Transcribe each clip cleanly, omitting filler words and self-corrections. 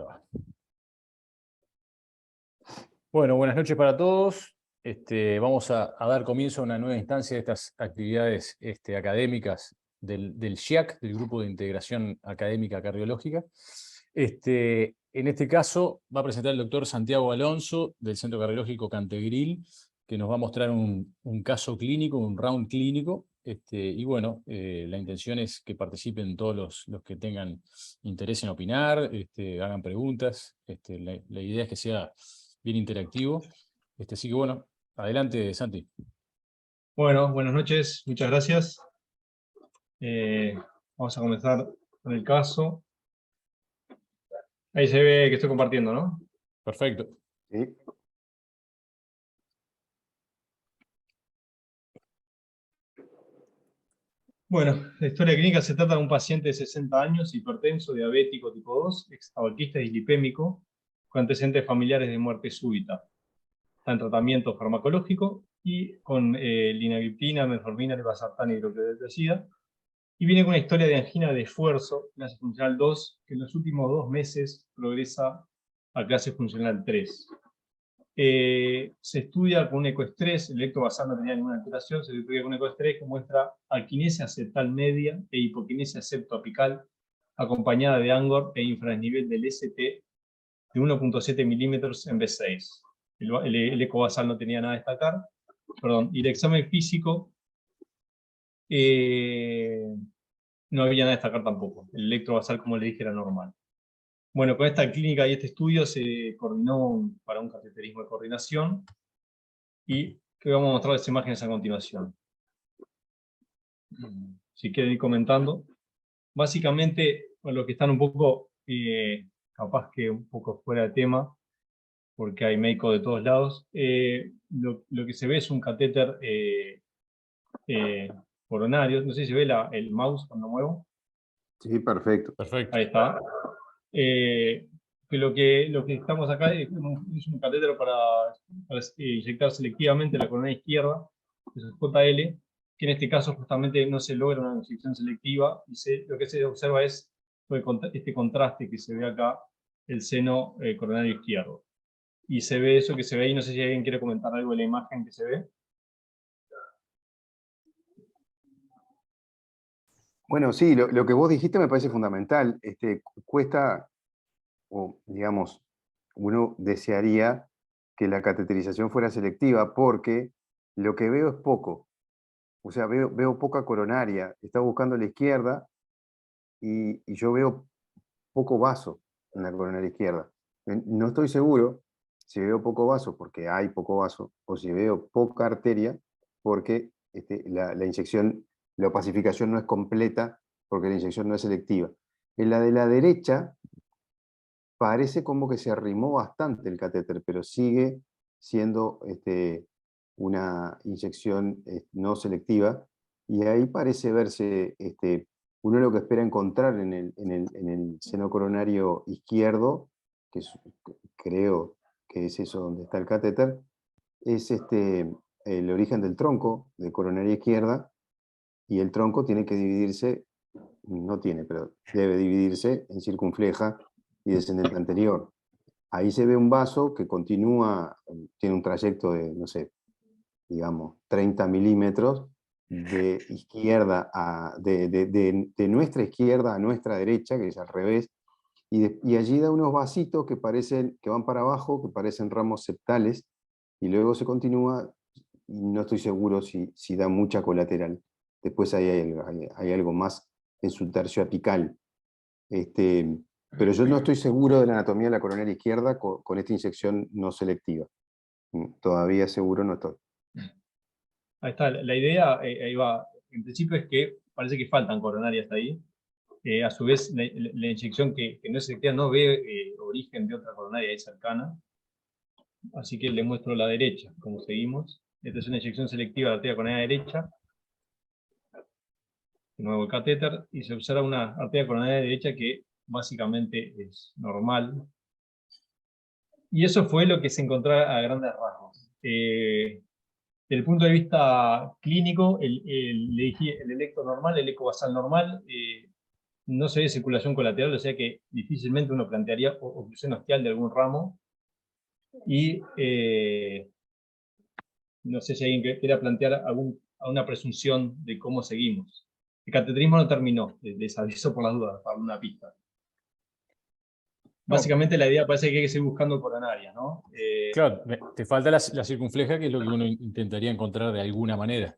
Ya va. Bueno, buenas noches para todos. Vamos a dar comienzo a una nueva instancia de estas actividades académicas del GIAC, del Grupo de Integración Académica Cardiológica. En este caso va a presentar el doctor Santiago Alonso del Centro Cardiológico Cantegril, que nos va a mostrar un caso clínico, un round clínico. Y bueno, la intención es que participen todos los que tengan interés en opinar, hagan preguntas. La idea es que sea bien interactivo. Así que bueno, adelante, Santi. Bueno, buenas noches, muchas gracias. Vamos a comenzar con el caso. Ahí se ve que estoy compartiendo, ¿no? Perfecto. Sí. Bueno, la historia clínica se trata de un paciente de 60 años, hipertenso, diabético tipo 2, extabaquista y dislipémico, con antecedentes familiares de muerte súbita. Está en tratamiento farmacológico y con linagliptina, metformina, levacirtán y hidroclorothiazida. Y viene con una historia de angina de esfuerzo, clase funcional 2, que en los últimos 2 meses progresa a clase funcional 3. Se estudia con un ecoestrés, el electrobasal no tenía ninguna alteración, se estudia con un ecoestrés que muestra alquinesia septal media e hipoquinesia septoapical, acompañada de Angor e infranivel del ST de 1.7 milímetros en B6. El ecobasal no tenía nada a destacar. Perdón, y el examen físico no había nada a destacar tampoco. El electrobasal, como le dije, era normal. Bueno, con esta clínica y este estudio se coordinó para un cateterismo de coordinación y que vamos a mostrar las imágenes a continuación. Si quieren ir comentando. Básicamente, bueno, los que están un poco, capaz que un poco fuera de tema, porque hay médicos de todos lados, lo que se ve es un catéter coronario. No sé si se ve el mouse cuando muevo. Sí, perfecto. Perfecto. Ahí está. Que lo que estamos acá es un catéter para inyectar selectivamente la coronaria izquierda, eso es JL, que en este caso justamente no se logra una inyección selectiva, y lo que se observa es este contraste que se ve acá, el seno coronario izquierdo. Y se ve eso que se ve ahí, no sé si alguien quiere comentar algo de la imagen que se ve. Bueno, sí, lo que vos dijiste me parece fundamental. Cuesta, o digamos, uno desearía que la cateterización fuera selectiva porque lo que veo es poco. O sea, veo poca coronaria. Está buscando a la izquierda y yo veo poco vaso en la coronaria izquierda. No estoy seguro si veo poco vaso porque hay poco vaso o si veo poca arteria porque la inyección, la opacificación no es completa porque la inyección no es selectiva. En la de la derecha parece como que se arrimó bastante el catéter, pero sigue siendo una inyección no selectiva, y ahí parece verse, uno lo que espera encontrar en el seno coronario izquierdo, que creo que es eso donde está el catéter, es el origen del tronco de coronaria izquierda, y el tronco tiene que dividirse, no tiene, pero debe dividirse en circunfleja y descendente anterior. Ahí se ve un vaso que continúa, tiene un trayecto de, no sé, digamos, 30 milímetros de izquierda de nuestra izquierda a nuestra derecha, que es al revés, y allí da unos vasitos que van para abajo, que parecen ramos septales, y luego se continúa, y no estoy seguro si da mucha colateral. Después hay algo más en su tercio apical. Pero yo no estoy seguro de la anatomía de la coronaria izquierda con esta inyección no selectiva. Todavía seguro no estoy. Ahí está, la idea, ahí va, en principio es que parece que faltan coronarias ahí. A su vez, la inyección que no es selectiva no ve origen de otra coronaria ahí cercana. Así que le muestro la derecha, como seguimos. Esta es una inyección selectiva de la arteria coronaria derecha. De nuevo el catéter, y se observa una arteria coronaria derecha que básicamente es normal. Y eso fue lo que se encontró a grandes rasgos. Desde el punto de vista clínico, le dije el electro normal, el ecobasal normal, no se ve circulación colateral, o sea que difícilmente uno plantearía oclusión ostial de algún ramo. Y no sé si alguien quiera plantear alguna presunción de cómo seguimos. El cateterismo no terminó, les aviso por las dudas, para una pista. Básicamente la idea parece que hay que seguir buscando coronarias, ¿no? Claro, te falta la circunfleja, que es lo que uno intentaría encontrar de alguna manera.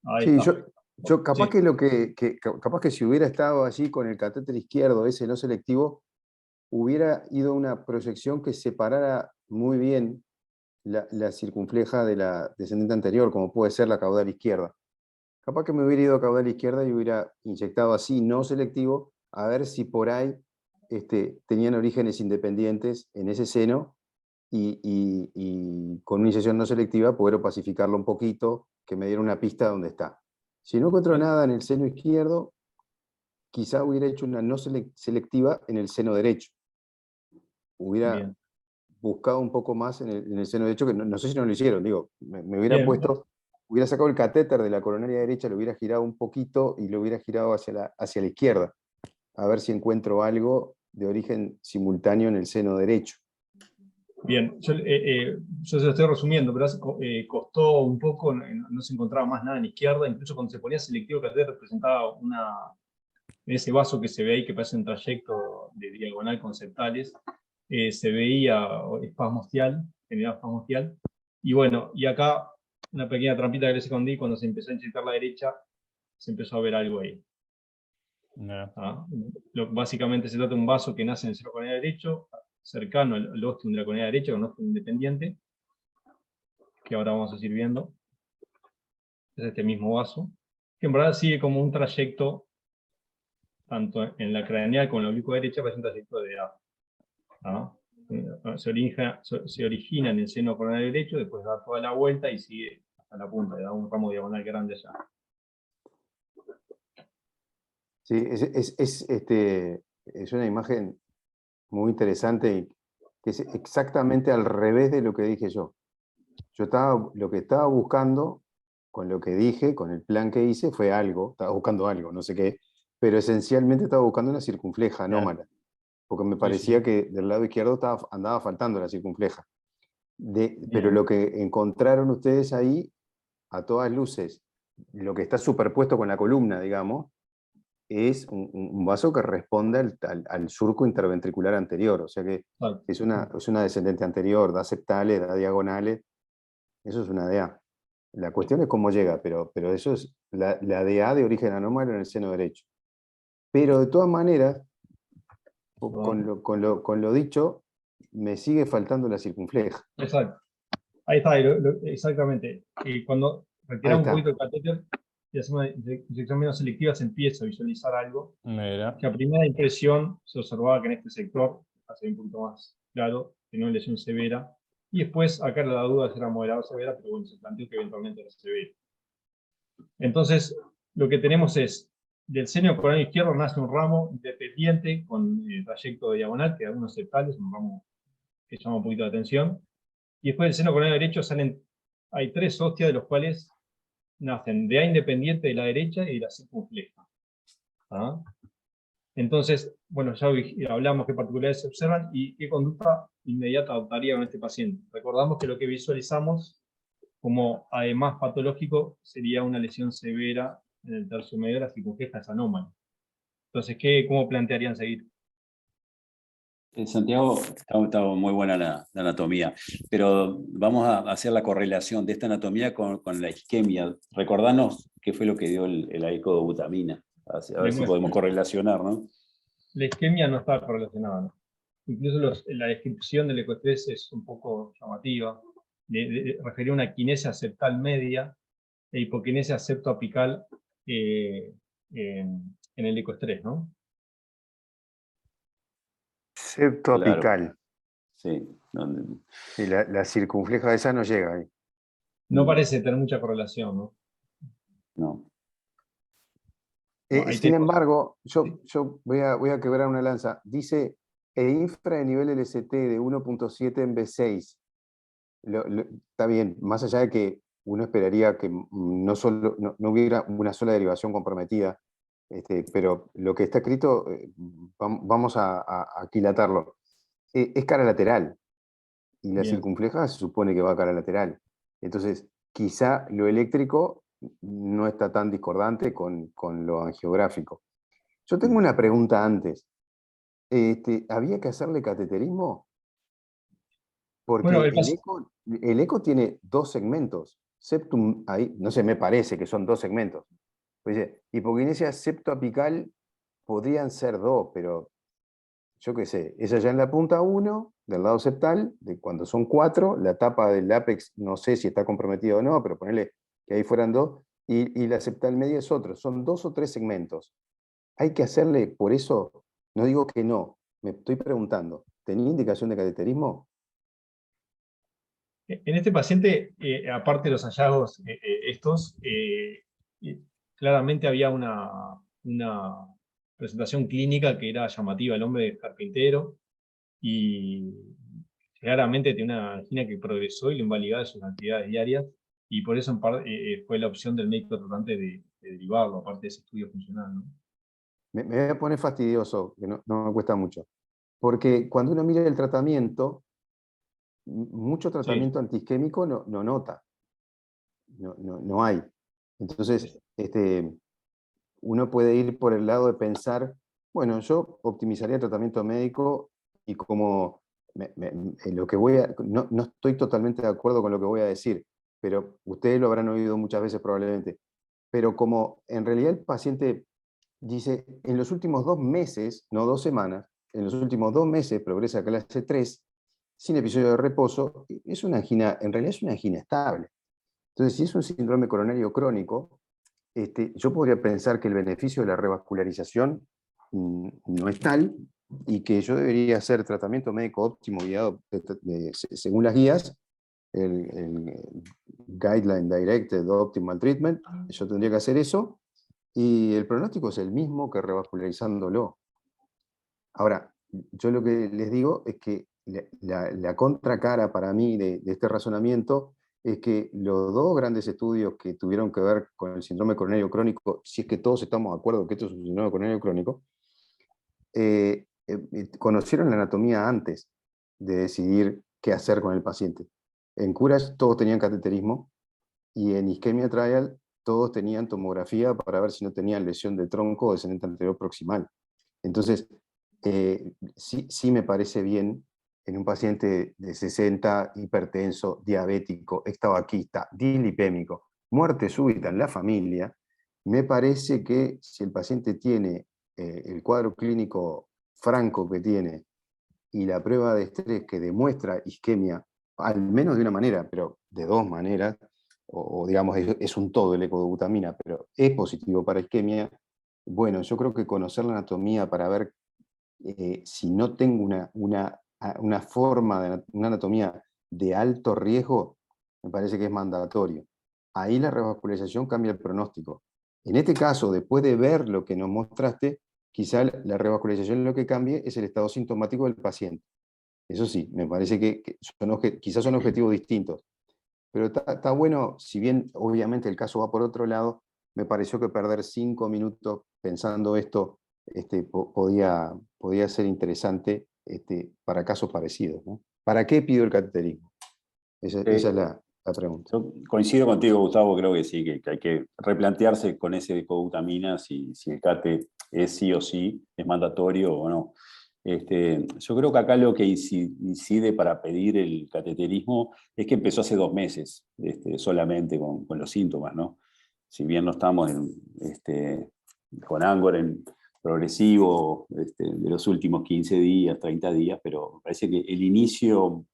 Ahí Sí, está. yo capaz Sí. capaz que si hubiera estado allí con el catéter izquierdo, ese no selectivo, hubiera ido a una proyección que separara muy bien la circunfleja de la descendente anterior, como puede ser la caudal izquierda. Capaz que me hubiera ido a caudal izquierda y hubiera inyectado así, no selectivo, a ver si por ahí tenían orígenes independientes en ese seno y con una inyección no selectiva poder opacificarlo un poquito, que me diera una pista de dónde está. Si no encuentro nada en el seno izquierdo, quizá hubiera hecho una no selectiva en el seno derecho. Hubiera Bien. buscado un poco más en el seno derecho, que no sé si no lo hicieron, digo, me hubiera Bien. hubiera sacado el catéter de la coronaria derecha, lo hubiera girado un poquito y lo hubiera girado hacia la izquierda, a ver si encuentro algo de origen simultáneo en el seno derecho. Bien, yo se lo estoy resumiendo, pero costó un poco, no se encontraba más nada en izquierda, incluso cuando se ponía selectivo catéter representaba ese vaso que se ve ahí, que parece un trayecto de diagonal con septales, se veía espasmo ostial, generaba espasmo ostial, y bueno, y acá una pequeña trampita que les escondí, cuando se empezó a inyectar la derecha, se empezó a ver algo ahí. No. ¿Ah? Básicamente se trata de un vaso que nace en el seno coronario derecho, cercano al ostium de la coronaria derecha, con un ostium independiente, que ahora vamos a ir viendo. Es este mismo vaso, que en verdad sigue como un trayecto, tanto en la craneal como en la oblicuo derecha, parece un trayecto de A. ¿Ah? Se origina en el seno coronario derecho, después da toda la vuelta y sigue hasta la punta, le da un ramo diagonal grande allá. Sí, es una imagen muy interesante y que es exactamente al revés de lo que dije yo. Lo que estaba buscando, con lo que dije, con el plan que hice, fue algo, estaba buscando algo, no sé qué, pero esencialmente estaba buscando una circunfleja anómala, porque me Sí, parecía sí. que del lado izquierdo andaba faltando la circunfleja. Pero Bien. lo que encontraron ustedes ahí, a todas luces, lo que está superpuesto con la columna, digamos, es un vaso que responde al surco interventricular anterior, o sea que es una descendente anterior, da septales, da diagonales, eso es una DA. La cuestión es cómo llega, pero eso es la DA de origen anómalo en el seno derecho. Pero de todas maneras, con lo dicho, me sigue faltando la circunfleja. Exacto. Ahí está, exactamente. Cuando Ahí retiramos un está. poquito el catéter y hacemos una inyección menos selectiva, se empieza a visualizar algo Mira. que a primera impresión se observaba que en este sector, hace un poquito más claro, tenía una lesión severa. Y después, acá la duda si era moderada o severa, pero bueno, se planteó que eventualmente era severa. Entonces, lo que tenemos es, del seno coronario izquierdo nace un ramo independiente con trayecto diagonal, que da unos septales, un ramo que llama un poquito la atención. Y después del seno coronario derecho hay 3 hostias, de los cuales nacen de A independiente de la derecha y de la circunfleja. ¿Ah? Entonces, bueno, ya hablamos qué particularidades se observan y qué conducta inmediata adoptaría con este paciente. Recordamos que lo que visualizamos como además patológico sería una lesión severa en el tercio medio de la circunfleja, es anómala. Entonces, ¿cómo plantearían seguir? Santiago, está muy buena la anatomía, pero vamos a hacer la correlación de esta anatomía con la isquemia. Recordanos qué fue lo que dio el aicodobutamina, a ver si podemos correlacionar, ¿no? La isquemia no está correlacionada, ¿no? Incluso la descripción del ecoestrés es un poco llamativa. Refería a una quinesia septal media e hipoquinesia septoapical en el ecoestrés, ¿no? Septoapical. Claro, sí. Y la circunfleja esa no llega ahí. No parece tener mucha correlación, ¿no? No. No, ahí Sin tenemos. embargo, yo voy a quebrar una lanza. Dice infra de nivel LST de 1.7 en B6. Está bien, más allá de que uno esperaría que no hubiera una sola derivación comprometida, pero lo que está escrito, vamos a aquilatarlo. Es cara lateral, y la Bien. circunfleja se supone que va a cara lateral. Entonces, quizá lo eléctrico no está tan discordante con lo angiográfico. Yo tengo una pregunta antes. ¿Había que hacerle cateterismo? Porque Bueno, el eco tiene 2 segmentos. Septum, ahí, no sé, me parece que son 2 segmentos. Pues dice, hipoquinesia septoapical podrían ser 2, pero yo qué sé, es allá en la punta 1, del lado septal, de cuando son 4, la tapa del ápex no sé si está comprometida o no, pero ponerle que ahí fueran 2, y la septal media es otro, son 2 o 3 segmentos. Hay que hacerle, por eso, no digo que no, me estoy preguntando, ¿tenía indicación de cateterismo? En este paciente, aparte de los hallazgos claramente había una presentación clínica que era llamativa. El hombre es carpintero y claramente tiene una angina que progresó y lo invalidaba de sus actividades diarias, y por eso fue la opción del médico tratante de derivarlo, aparte de ese estudio funcional, ¿no? Me voy a poner fastidioso, que no me cuesta mucho. Porque cuando uno mira el tratamiento, mucho Sí. tratamiento antiisquémico no nota. No hay. Entonces, uno puede ir por el lado de pensar, bueno, yo optimizaría el tratamiento médico y como en lo que no estoy totalmente de acuerdo con lo que voy a decir, pero ustedes lo habrán oído muchas veces probablemente, pero como en realidad el paciente dice, en los últimos 2 meses, no 2 semanas, en los últimos 2 meses progresa a clase 3, sin episodio de reposo, es una angina, en realidad es una angina estable. Entonces, si es un síndrome coronario crónico, yo podría pensar que el beneficio de la revascularización no es tal y que yo debería hacer tratamiento médico óptimo guiado según las guías, el Guideline Directed Optimal Treatment, yo tendría que hacer eso y el pronóstico es el mismo que revascularizándolo. Ahora, yo lo que les digo es que la contracara para mí de este razonamiento es que los 2 grandes estudios que tuvieron que ver con el síndrome coronario crónico, si es que todos estamos de acuerdo que esto es un síndrome coronario crónico, conocieron la anatomía antes de decidir qué hacer con el paciente. En Courage todos tenían cateterismo y en Ischemia Trial todos tenían tomografía para ver si no tenían lesión de tronco o descendente anterior proximal. Entonces, sí me parece bien en un paciente de 60, hipertenso, diabético, extabaquista, dilipémico, muerte súbita en la familia, me parece que si el paciente tiene el cuadro clínico franco que tiene y la prueba de estrés que demuestra isquemia, al menos de una manera, pero de 2 maneras, o digamos, es un todo el ecodobutamina, pero es positivo para isquemia, bueno, yo creo que conocer la anatomía para ver si no tengo una forma, una anatomía de alto riesgo, me parece que es mandatorio. Ahí la revascularización cambia el pronóstico. En este caso, después de ver lo que nos mostraste, quizá la revascularización lo que cambie es el estado sintomático del paciente. Eso sí, me parece que quizás son objetivos distintos. Pero está bueno, si bien obviamente el caso va por otro lado, me pareció que perder 5 minutos pensando esto podía ser interesante para casos parecidos, ¿no? ¿Para qué pido el cateterismo? Esa es la pregunta. Yo coincido contigo, Gustavo, creo que sí, que hay que replantearse con ese ecobutamina si el CATE es sí o sí, es mandatorio o no. Yo creo que acá lo que incide para pedir el cateterismo es que empezó hace 2 meses solamente con los síntomas, ¿no? Si bien no estamos con Angor en progresivo de los últimos 15 días, 30 días, pero me parece que el inicio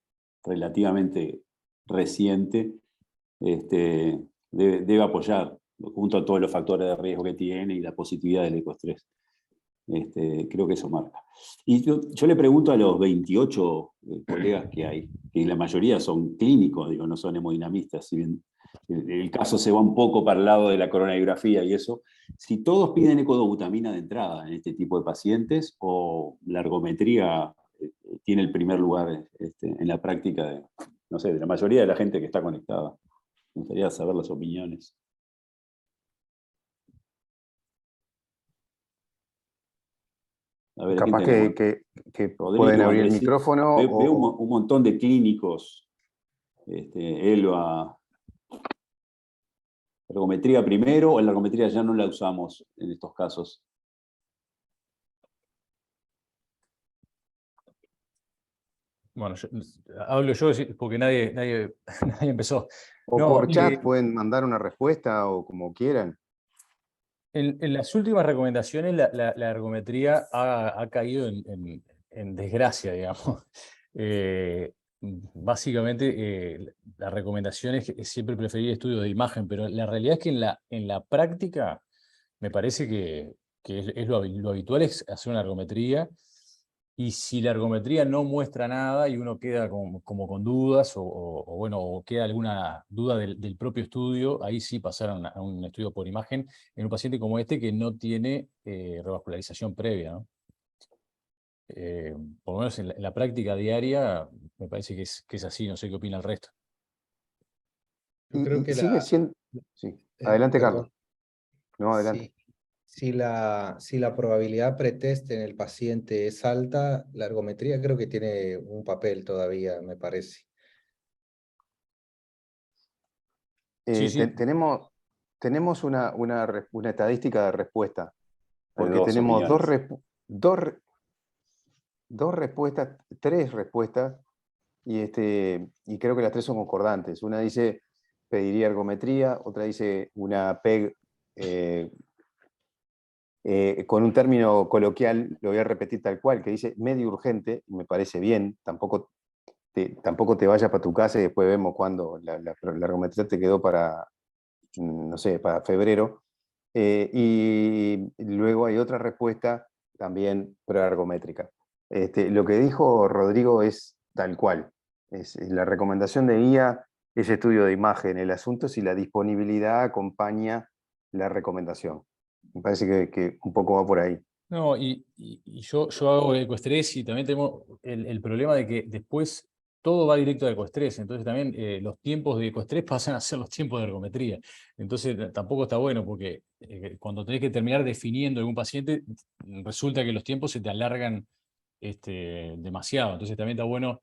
relativamente reciente debe apoyar, junto a todos los factores de riesgo que tiene y la positividad del ecoestrés. Creo que eso marca. Y yo le pregunto a los 28 colegas que hay, que la mayoría son clínicos, digo, no son hemodinamistas, si bien el caso se va un poco para el lado de la coronariografía y eso, si todos piden ecodobutamina de entrada en este tipo de pacientes o la ergometría tiene el primer lugar en la práctica de, no sé, de la mayoría de la gente que está conectada. Me gustaría saber las opiniones. A ver, ¿a quién Capaz tenemos? que Rodrigo, pueden abrir el Andrés, micrófono. veo un montón de clínicos. Elba, ergometría primero, o la ergometría ya no la usamos en estos casos. Bueno, hablo yo porque nadie, nadie empezó. O No, por chat pueden mandar una respuesta o como quieran. en las últimas recomendaciones la ergometría ha caído en desgracia, digamos. Básicamente, la recomendación es que siempre preferir estudios de imagen, pero la realidad es que en la práctica me parece que es lo habitual es hacer una ergometría, y si la ergometría no muestra nada y uno queda como con dudas bueno, o queda alguna duda del propio estudio, ahí sí pasar a un estudio por imagen en un paciente como este que no tiene revascularización previa, ¿no? Por lo menos en la práctica diaria me parece que es así, no sé qué opina el resto. Yo creo Y que sigue siendo... Sí. Adelante, Carlos. perdón, No, adelante. si la probabilidad pretest en el paciente es alta, la ergometría creo que tiene un papel todavía, me parece. Sí, sí. Tenemos una estadística de respuesta, Hay porque dos tenemos opiniones. dos respuestas, tres respuestas, y creo que las tres son concordantes. Una dice pediría ergometría, otra dice una PEG con un término coloquial, lo voy a repetir tal cual, que dice medio urgente, y me parece bien, tampoco te vayas para tu casa y después vemos cuándo la ergometría te quedó para, no sé, para febrero. Y luego hay otra respuesta también preergométrica. Lo que dijo Rodrigo es tal cual. La recomendación de guía es estudio de imagen. El asunto es si la disponibilidad acompaña la recomendación. Me parece que un poco va por ahí. No, y yo hago ecoestrés y también tenemos el problema de que después todo va directo a ecoestrés, entonces también los tiempos de ecoestrés pasan a ser los tiempos de ergometría. Entonces tampoco está bueno porque cuando tenés que terminar definiendo algún paciente, resulta que los tiempos se te alargan demasiado. Entonces también está bueno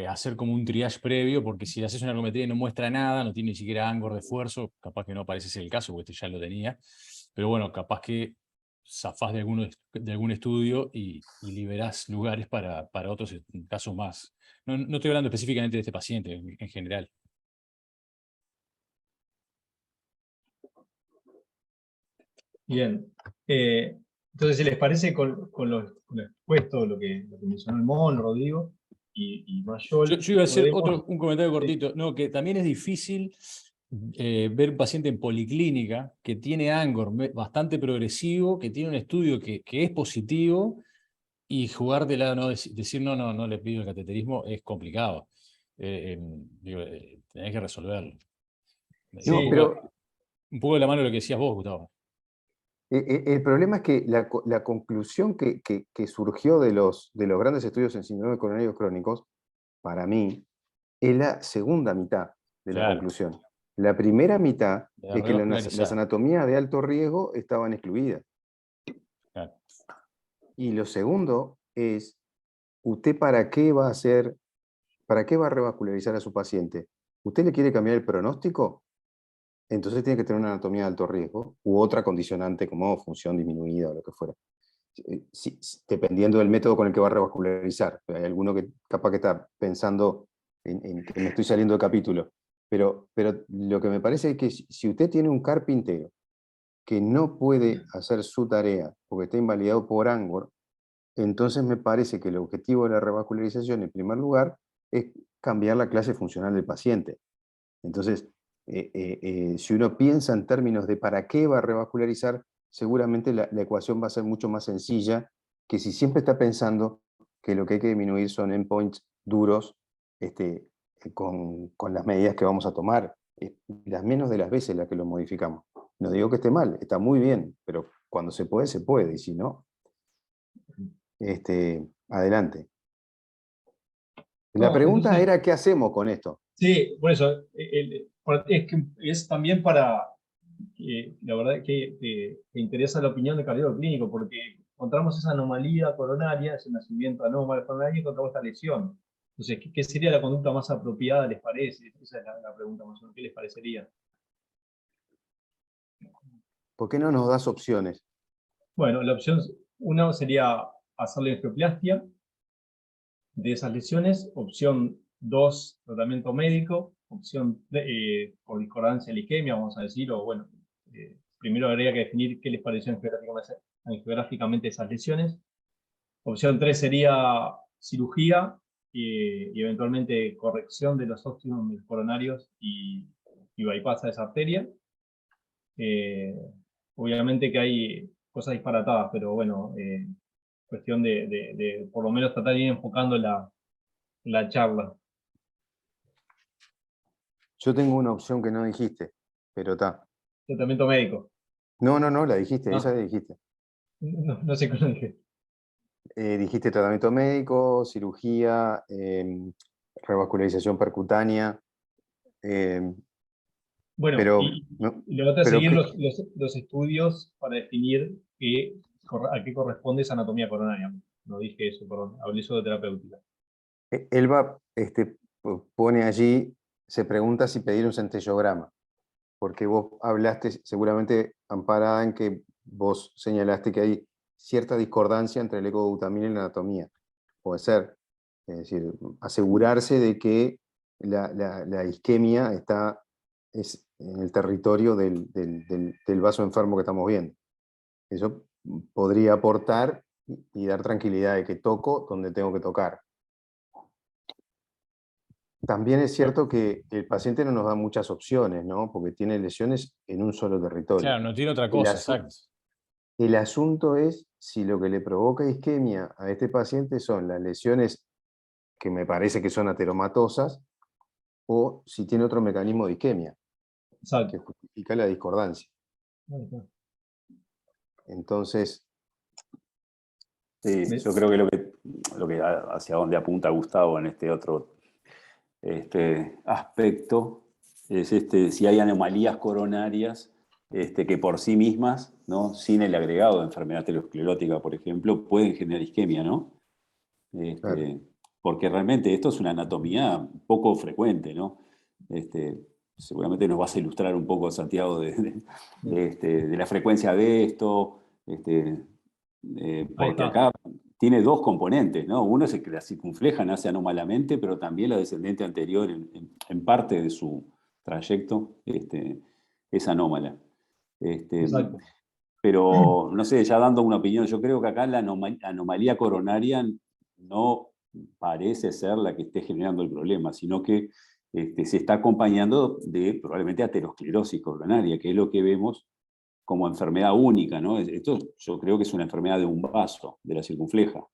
hacer como un triage previo, porque si haces una ergometría y no muestra nada, no tiene ni siquiera ángulo de esfuerzo, capaz que no parece ser el caso, porque este ya lo tenía. Pero bueno, capaz que zafás de algún estudio y liberás lugares para otros casos más. No estoy hablando específicamente de este paciente, en general. Bien. Entonces, si les parece, con lo expuesto, lo que mencionó el Mon, Rodrigo y Mayol, Yo iba a hacer podemos... un comentario Sí. cortito. No, que también es difícil ver un paciente en policlínica que tiene Angor bastante progresivo, que tiene un estudio que es positivo, y jugar de lado, no, decir no le pido el cateterismo es complicado. Digo, tenés que resolverlo. Sí, No, pero Un poco de la mano de lo que decías vos, Gustavo. el problema es que la conclusión que surgió de los grandes estudios en síndrome coronarios crónicos, para mí, es la segunda mitad de la Claro, conclusión. La primera mitad de es que las revascularizar. anatomías de alto riesgo estaban excluidas. Claro. Y lo segundo es, ¿usted para qué va a revascularizar a su paciente? ¿Usted le quiere cambiar el pronóstico? Entonces tiene que tener una anatomía de alto riesgo u otra condicionante como función disminuida o lo que fuera. Dependiendo del método con el que va a revascularizar. Hay alguno que capaz que está pensando en que me estoy saliendo de capítulo. Pero lo que me parece es que si usted tiene un carpintero que no puede hacer su tarea porque está invalidado por Angor, entonces me parece que el objetivo de la revascularización, en primer lugar, es cambiar la clase funcional del paciente. Entonces, si uno piensa en términos de para qué va a revascularizar, seguramente la ecuación va a ser mucho más sencilla que si siempre está pensando que lo que hay que disminuir son endpoints duros con las medidas que vamos a tomar. Las menos de las veces las que lo modificamos. No digo que esté mal, está muy bien, pero cuando se puede, y si no, adelante. La No, pregunta entonces, era, ¿qué hacemos con esto? sí, por eso, es también para, la verdad que interesa la opinión del cardiólogo clínico, porque encontramos esa anomalía coronaria, ese nacimiento anómalo coronario, y encontramos esta lesión. Entonces, ¿qué sería la conducta más apropiada, les parece? Esa es la pregunta más o menos. ¿Qué les parecería? ¿Por qué no nos das opciones? Bueno, la opción 1 sería hacer la angioplastia de esas lesiones. Opción 2, tratamiento médico. Opción por discordancia de la isquemia, vamos a decir, o bueno, primero habría que definir qué les pareció angiográficamente esas lesiones. Opción 3 sería cirugía y eventualmente corrección de los óptimos coronarios y bypass a esa arteria. Obviamente que hay cosas disparatadas, pero bueno, cuestión de por lo menos tratar de ir enfocando la charla. Yo tengo una opción que no dijiste, pero está. Tratamiento médico. No, la dijiste, Ah. esa la dijiste. No sé qué lo dije. Dijiste tratamiento médico, cirugía, revascularización percutánea. Bueno, Pero, y no, luego te pero seguir que, los estudios para definir a qué corresponde esa anatomía coronaria. No dije eso, perdón, hablé solo de terapéutica. Elba pone allí, se pregunta si pedir un centellograma, porque vos hablaste seguramente amparada en que vos señalaste que hay cierta discordancia entre el ecobutamina y la anatomía. Puede ser, es decir, asegurarse de que la isquemia es en el territorio del vaso enfermo que estamos viendo. Eso podría aportar y dar tranquilidad de que toco donde tengo que tocar. También es cierto que el paciente no nos da muchas opciones, ¿no? Porque tiene lesiones en un solo territorio. Claro, no tiene otra El, cosa, asu- exacto. el asunto es si lo que le provoca isquemia a este paciente son las lesiones que me parece que son ateromatosas o si tiene otro mecanismo de isquemia que Exacto. justifica la discordancia. Entonces, Sí, yo creo que lo que hacia donde apunta Gustavo en este otro aspecto es si hay anomalías coronarias que por sí mismas, ¿no? Sin el agregado de enfermedad aterosclerótica, por ejemplo, pueden generar isquemia, ¿no? claro. Porque realmente esto es una anatomía poco frecuente, ¿no? Seguramente nos vas a ilustrar un poco, Santiago, de la frecuencia de esto, Ahí porque está. acá tiene dos componentes, ¿no? Uno es el que la circunfleja nace anómalamente, pero también la descendente anterior en parte de su trayecto es anómala. Exacto. Pero, no sé, ya dando una opinión, yo creo que acá la anomalía coronaria no parece ser la que esté generando el problema, sino que se está acompañando de probablemente aterosclerosis coronaria, que es lo que vemos como enfermedad única, ¿no? Esto yo creo que es una enfermedad de un vaso, de la circunfleja.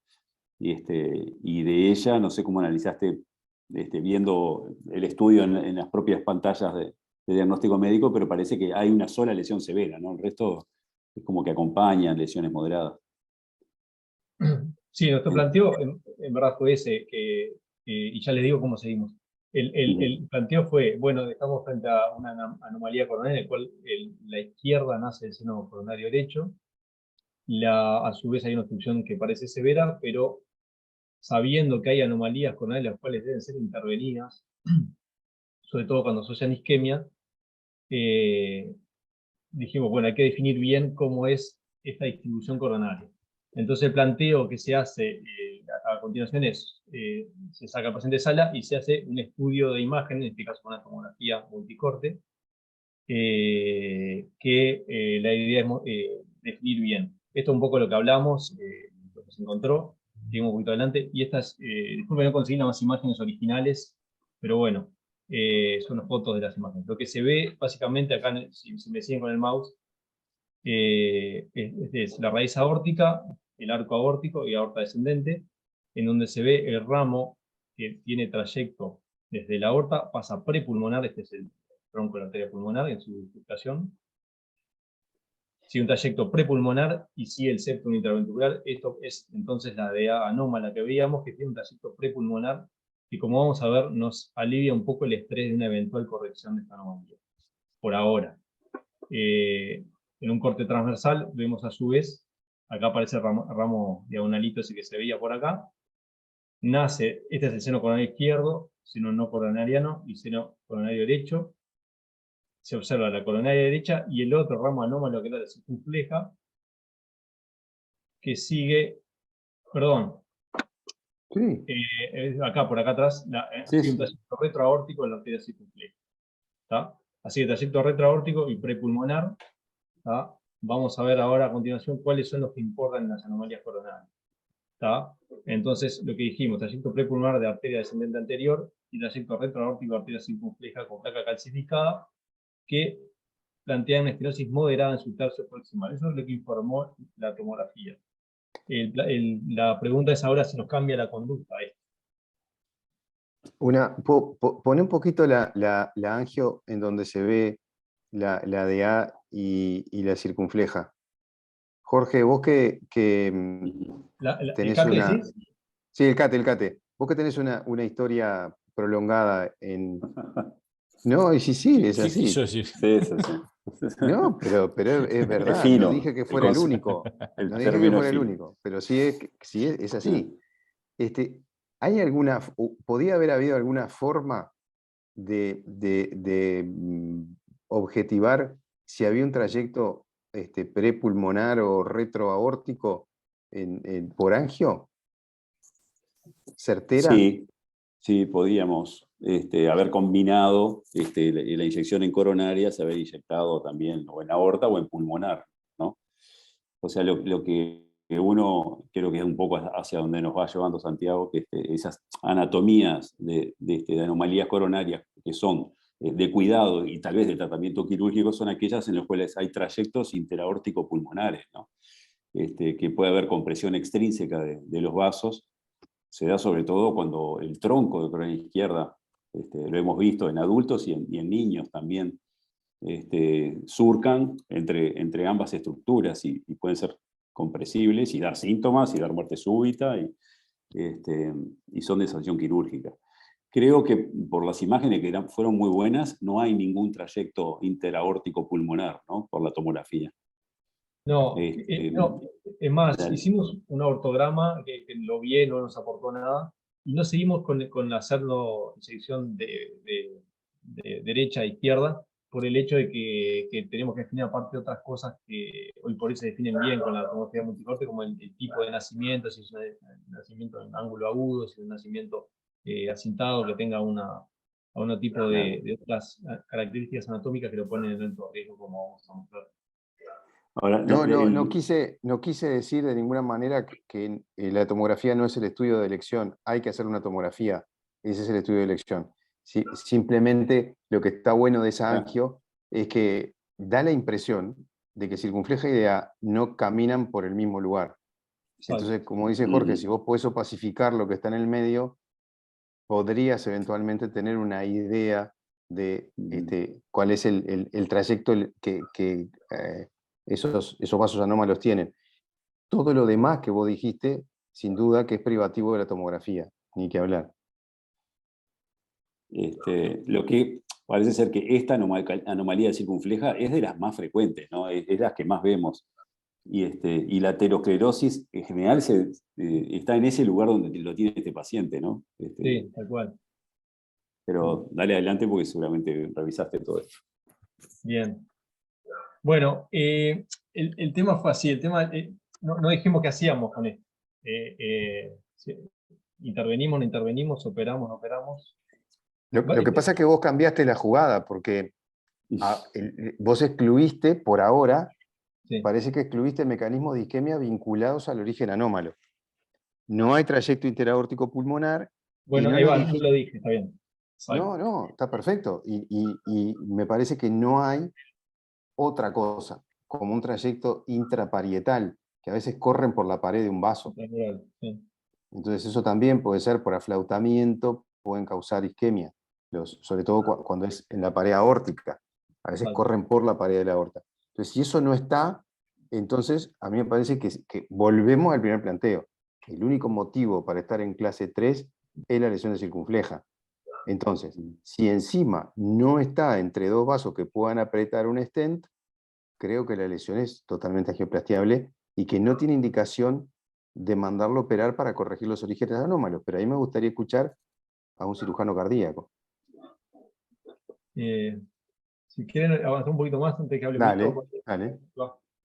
Y de ella, no sé cómo analizaste, viendo el estudio en las propias pantallas de diagnóstico médico, pero parece que hay una sola lesión severa, ¿no? El resto es como que acompañan lesiones moderadas. Sí, nuestro planteo en verdad fue ese, y ya les digo cómo seguimos. El planteo fue, bueno, estamos frente a una anomalía coronaria en la cual la izquierda nace del seno coronario derecho, a su vez hay una obstrucción que parece severa, pero sabiendo que hay anomalías coronarias las cuales deben ser intervenidas, sobre todo cuando asocian isquemia, dijimos, bueno, hay que definir bien cómo es esta distribución coronaria. Entonces el planteo que se hace a continuación es, se saca el paciente de sala y se hace un estudio de imagen, en este caso una tomografía multicorte, la idea es definir bien. Esto es un poco lo que hablamos, lo que se encontró, seguimos un poquito adelante, y estas, disculpen, no conseguí las imágenes originales, pero bueno, son las fotos de las imágenes. Lo que se ve básicamente acá, si me siguen con el mouse, es la raíz aórtica, el arco aórtico y aorta descendente, en donde se ve el ramo que tiene trayecto desde la aorta, pasa prepulmonar, este es el tronco de la arteria pulmonar en su bifurcación, sigue un trayecto prepulmonar y sigue el septum intraventricular. Esto es entonces la DA anómala que veíamos, que tiene un trayecto prepulmonar, y como vamos a ver, nos alivia un poco el estrés de una eventual corrección de esta anomalía. Por ahora. En un corte transversal vemos a su vez acá aparece el ramo diagonalito ese que se veía por acá. Nace, este es el seno coronario izquierdo, seno no coronariano y seno coronario derecho. Se observa la coronaria derecha y el otro ramo anómalo que era la circunfleja, que sigue, perdón, Sí, acá por acá atrás, Sí, sigue un sí. trayecto retroaórtico en la arteria circunfleja. ¿Tá? Así que trayecto retroaórtico y prepulmonar. ¿Tá? Vamos a ver ahora a continuación cuáles son los que importan en las anomalías coronarias. ¿Tá? Entonces, lo que dijimos, trayecto prepulmonar de arteria descendente anterior y trayecto retroaórtico de arteria circunfleja con placa calcificada, que plantean una estenosis moderada en su tercio proximal. Eso es lo que informó la tomografía. La pregunta es ahora si nos cambia la conducta. Pone un poquito la angio en donde se ve la DA y la circunfleja. Jorge, vos que ¿El tenés CAT una... decís? Sí, el CATE. Vos que tenés una historia prolongada en... No, y sí, es ¿Qué quiso así. decir? Sí, sí, sí. No, pero es Es verdad, no fino dije que fuera el único. el No dije que término es fuera el fino. único, pero sí es así. ¿Hay podía haber habido alguna forma de objetivar si había un trayecto prepulmonar o retroaórtico por angio? ¿Certera? Sí, sí, podíamos haber combinado la inyección en coronarias, haber inyectado también o en aorta o en pulmonar, ¿no? O sea, lo que uno creo que es un poco hacia donde nos va llevando Santiago, que esas anatomías de anomalías coronarias que son de cuidado y tal vez de tratamiento quirúrgico son aquellas en las cuales hay trayectos interaórtico-pulmonares, ¿no? Que puede haber compresión extrínseca de los vasos. Se da sobre todo cuando el tronco de coronaria izquierda, lo hemos visto en adultos y en niños también, surcan entre ambas estructuras y pueden ser compresibles y dar síntomas y dar muerte súbita y son de sanción quirúrgica. Creo que por las imágenes que fueron muy buenas, no hay ningún trayecto interaórtico pulmonar, ¿no? Por la tomografía. No, no, es más, La- hicimos un ortograma que lo vi, no nos aportó nada, y no seguimos con hacerlo inyección de derecha a izquierda, por el hecho de que tenemos que definir aparte otras cosas que hoy por hoy se definen bien con la tomografía multicorte, como el tipo de nacimiento, si es un nacimiento en ángulo agudo, si es un nacimiento asintado, que tenga un tipo de otras características anatómicas que lo ponen en alto riesgo, como vamos a mostrar. Ahora, No quise decir de ninguna manera que la tomografía no es el estudio de elección. Hay que hacer una tomografía. Ese es el estudio de elección. Simplemente lo que está bueno de esa angio es que da la impresión de que circunfleja y DA no caminan por el mismo lugar. Entonces, como dice Jorge, si vos podés opacificar lo que está en el medio, podrías eventualmente tener una idea de cuál es el trayecto que esos vasos anómalos tienen. Todo lo demás que vos dijiste, sin duda que es privativo de la tomografía, ni que hablar. Lo que parece ser que esta anomalía de circunfleja es de las más frecuentes, ¿no? Es las que más vemos. Y la aterosclerosis en general está en ese lugar donde lo tiene este paciente, ¿no? Sí, tal cual. Pero dale adelante porque seguramente revisaste todo esto. Bien. Bueno, el tema fue así, el tema, no dijimos qué hacíamos con esto. Sí, intervenimos, no intervenimos, operamos, no operamos. Lo que pasa es que vos cambiaste la jugada, porque vos excluiste, por ahora, Sí. parece que excluiste mecanismos de isquemia vinculados al origen anómalo. No hay trayecto interaórtico pulmonar. Bueno, no ahí va, no dijiste... lo dije, está bien. No, está perfecto. Y me parece que no hay otra cosa, como un trayecto intraparietal, que a veces corren por la pared de un vaso. Sí. Entonces eso también puede ser por aflautamiento, pueden causar isquemia, sobre todo cuando es en la pared aórtica. A veces corren por la pared de la aorta. Entonces, si eso no está, entonces a mí me parece que volvemos al primer planteo. El único motivo para estar en clase 3 es la lesión de circunfleja. Entonces, si encima no está entre dos vasos que puedan apretar un stent, creo que la lesión es totalmente angioplastiable y que no tiene indicación de mandarlo a operar para corregir los orígenes anómalos. Pero ahí me gustaría escuchar a un cirujano cardíaco. Si quieren avanzar un poquito más antes que hable Dale, Víctor, dale.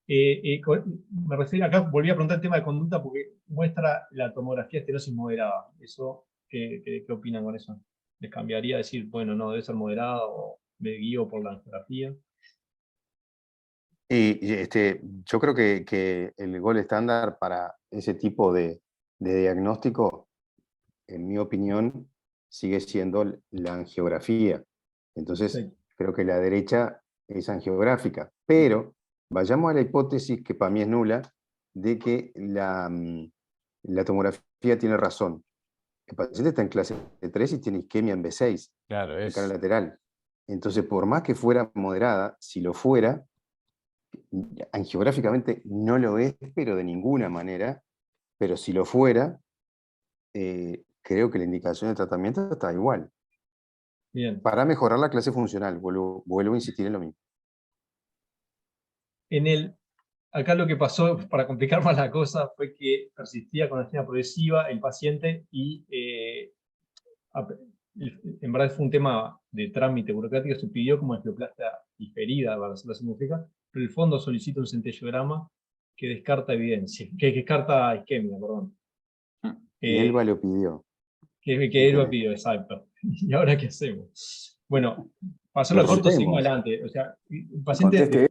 me refiero, acá volví a preguntar el tema de conducta porque muestra la tomografía estenosis moderada. Eso, ¿qué opinan con eso? ¿Les cambiaría decir, bueno, no, debe ser moderada o me guío por la angiografía? Yo creo que el gol estándar para ese tipo de diagnóstico, en mi opinión, sigue siendo la angiografía. Entonces, Sí. creo que la derecha es angiográfica. Pero vayamos a la hipótesis, que para mí es nula, de que la tomografía tiene razón. El paciente está en clase 3 y tiene isquemia en B6, Claro, en cara lateral. Entonces, por más que fuera moderada, si lo fuera, angiográficamente no lo es, pero de ninguna manera, pero si lo fuera, creo que la indicación de tratamiento está igual. Bien. Para mejorar la clase funcional, vuelvo a insistir en lo mismo. Acá lo que pasó, para complicar más la cosa, fue que persistía con la angina progresiva el paciente y en verdad fue un tema de trámite burocrático, se pidió como angioplastia diferida para hacer la cirugía, pero el fondo solicita un centellograma que descarta evidencia, que descarta isquemia, perdón. Y Elba lo pidió. Que Elba pidió, exacto. ¿Y ahora qué hacemos? Bueno, pasó Lo lo corto, seguimos rompemos. adelante. O sea, el paciente después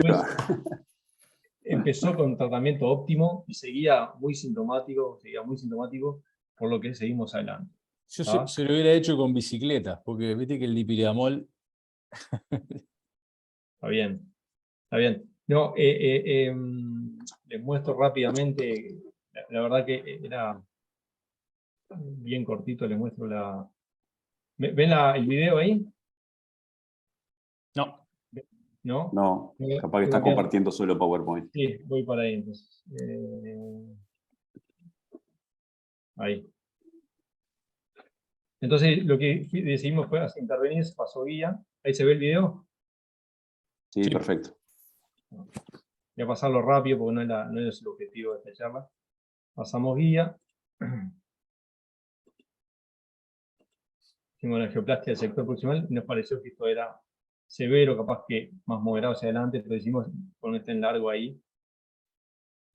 empezó con tratamiento óptimo y seguía muy sintomático, por lo que seguimos adelante. Yo se lo hubiera hecho con bicicleta, porque viste que el dipiridamol... Está bien, está bien. No, les muestro rápidamente, la verdad que era bien cortito, les muestro la... ¿Ven el video ahí? No. ¿No? No, capaz que están compartiendo solo PowerPoint. Sí, voy para ahí entonces. Ahí. Entonces lo que decidimos fue intervenir, se pasó guía. Ahí se ve el video. Sí, perfecto. Voy a pasarlo rápido porque no es el objetivo de esta charla. Pasamos guía. Hicimos la angioplastia del sector proximal y nos pareció que esto era severo, capaz que más moderado hacia adelante, pero decimos poner este en largo ahí.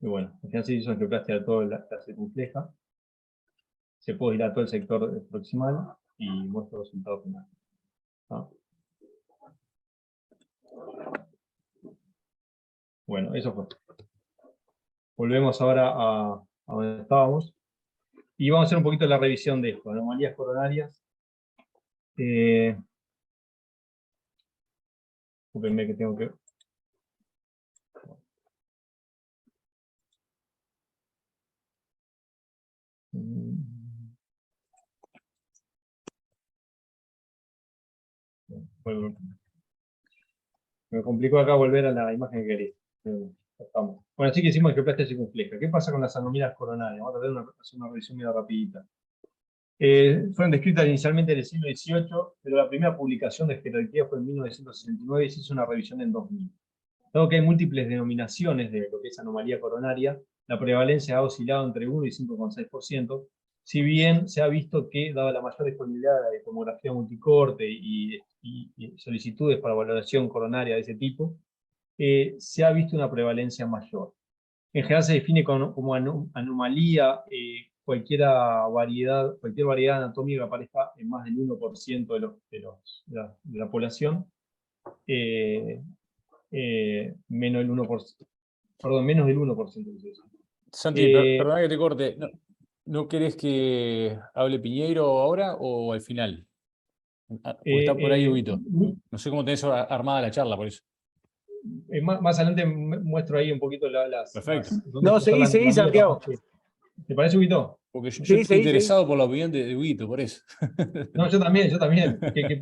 Y bueno, al final se hizo angioplastia de toda la circunfleja. Se puede dilatar todo el sector proximal y muestra el resultado final. ¿Ah? Bueno, eso fue. Volvemos ahora a donde estábamos. Y vamos a hacer un poquito la revisión de esto, anomalías coronarias. Discúlpenme que tengo que... Bueno, me complicó acá volver a la imagen que quería. Bueno, así que hicimos angioplastia circunfleja. ¿Qué pasa con las anomalías coronarias? Vamos a hacer una revisión muy rapidita. Fueron descritas inicialmente en el siglo XVIII, pero la primera publicación de estereotipía fue en 1969 y se hizo una revisión en 2000. Dado que hay múltiples denominaciones de lo que es anomalía coronaria, la prevalencia ha oscilado entre 1 y 5,6%, si bien se ha visto que, dada la mayor disponibilidad de tomografía multicorte y solicitudes para valoración coronaria de ese tipo, se ha visto una prevalencia mayor. En general se define como anomalía cualquier variedad anatómica que aparezca en más del 1% de la población, menos del 1%. Perdón, menos del 1%. Santi, perdona que te corte. ¿No querés que hable Piñeiro ahora o al final? Porque está por ahí Huguito. No sé cómo tenés armada la charla, por eso. Más adelante muestro ahí un poquito las... Perfecto. No, seguí, Santiago. ¿Te parece, Huguito? Porque yo estoy interesado por la opinión de Huguito, por eso. No, yo también. Que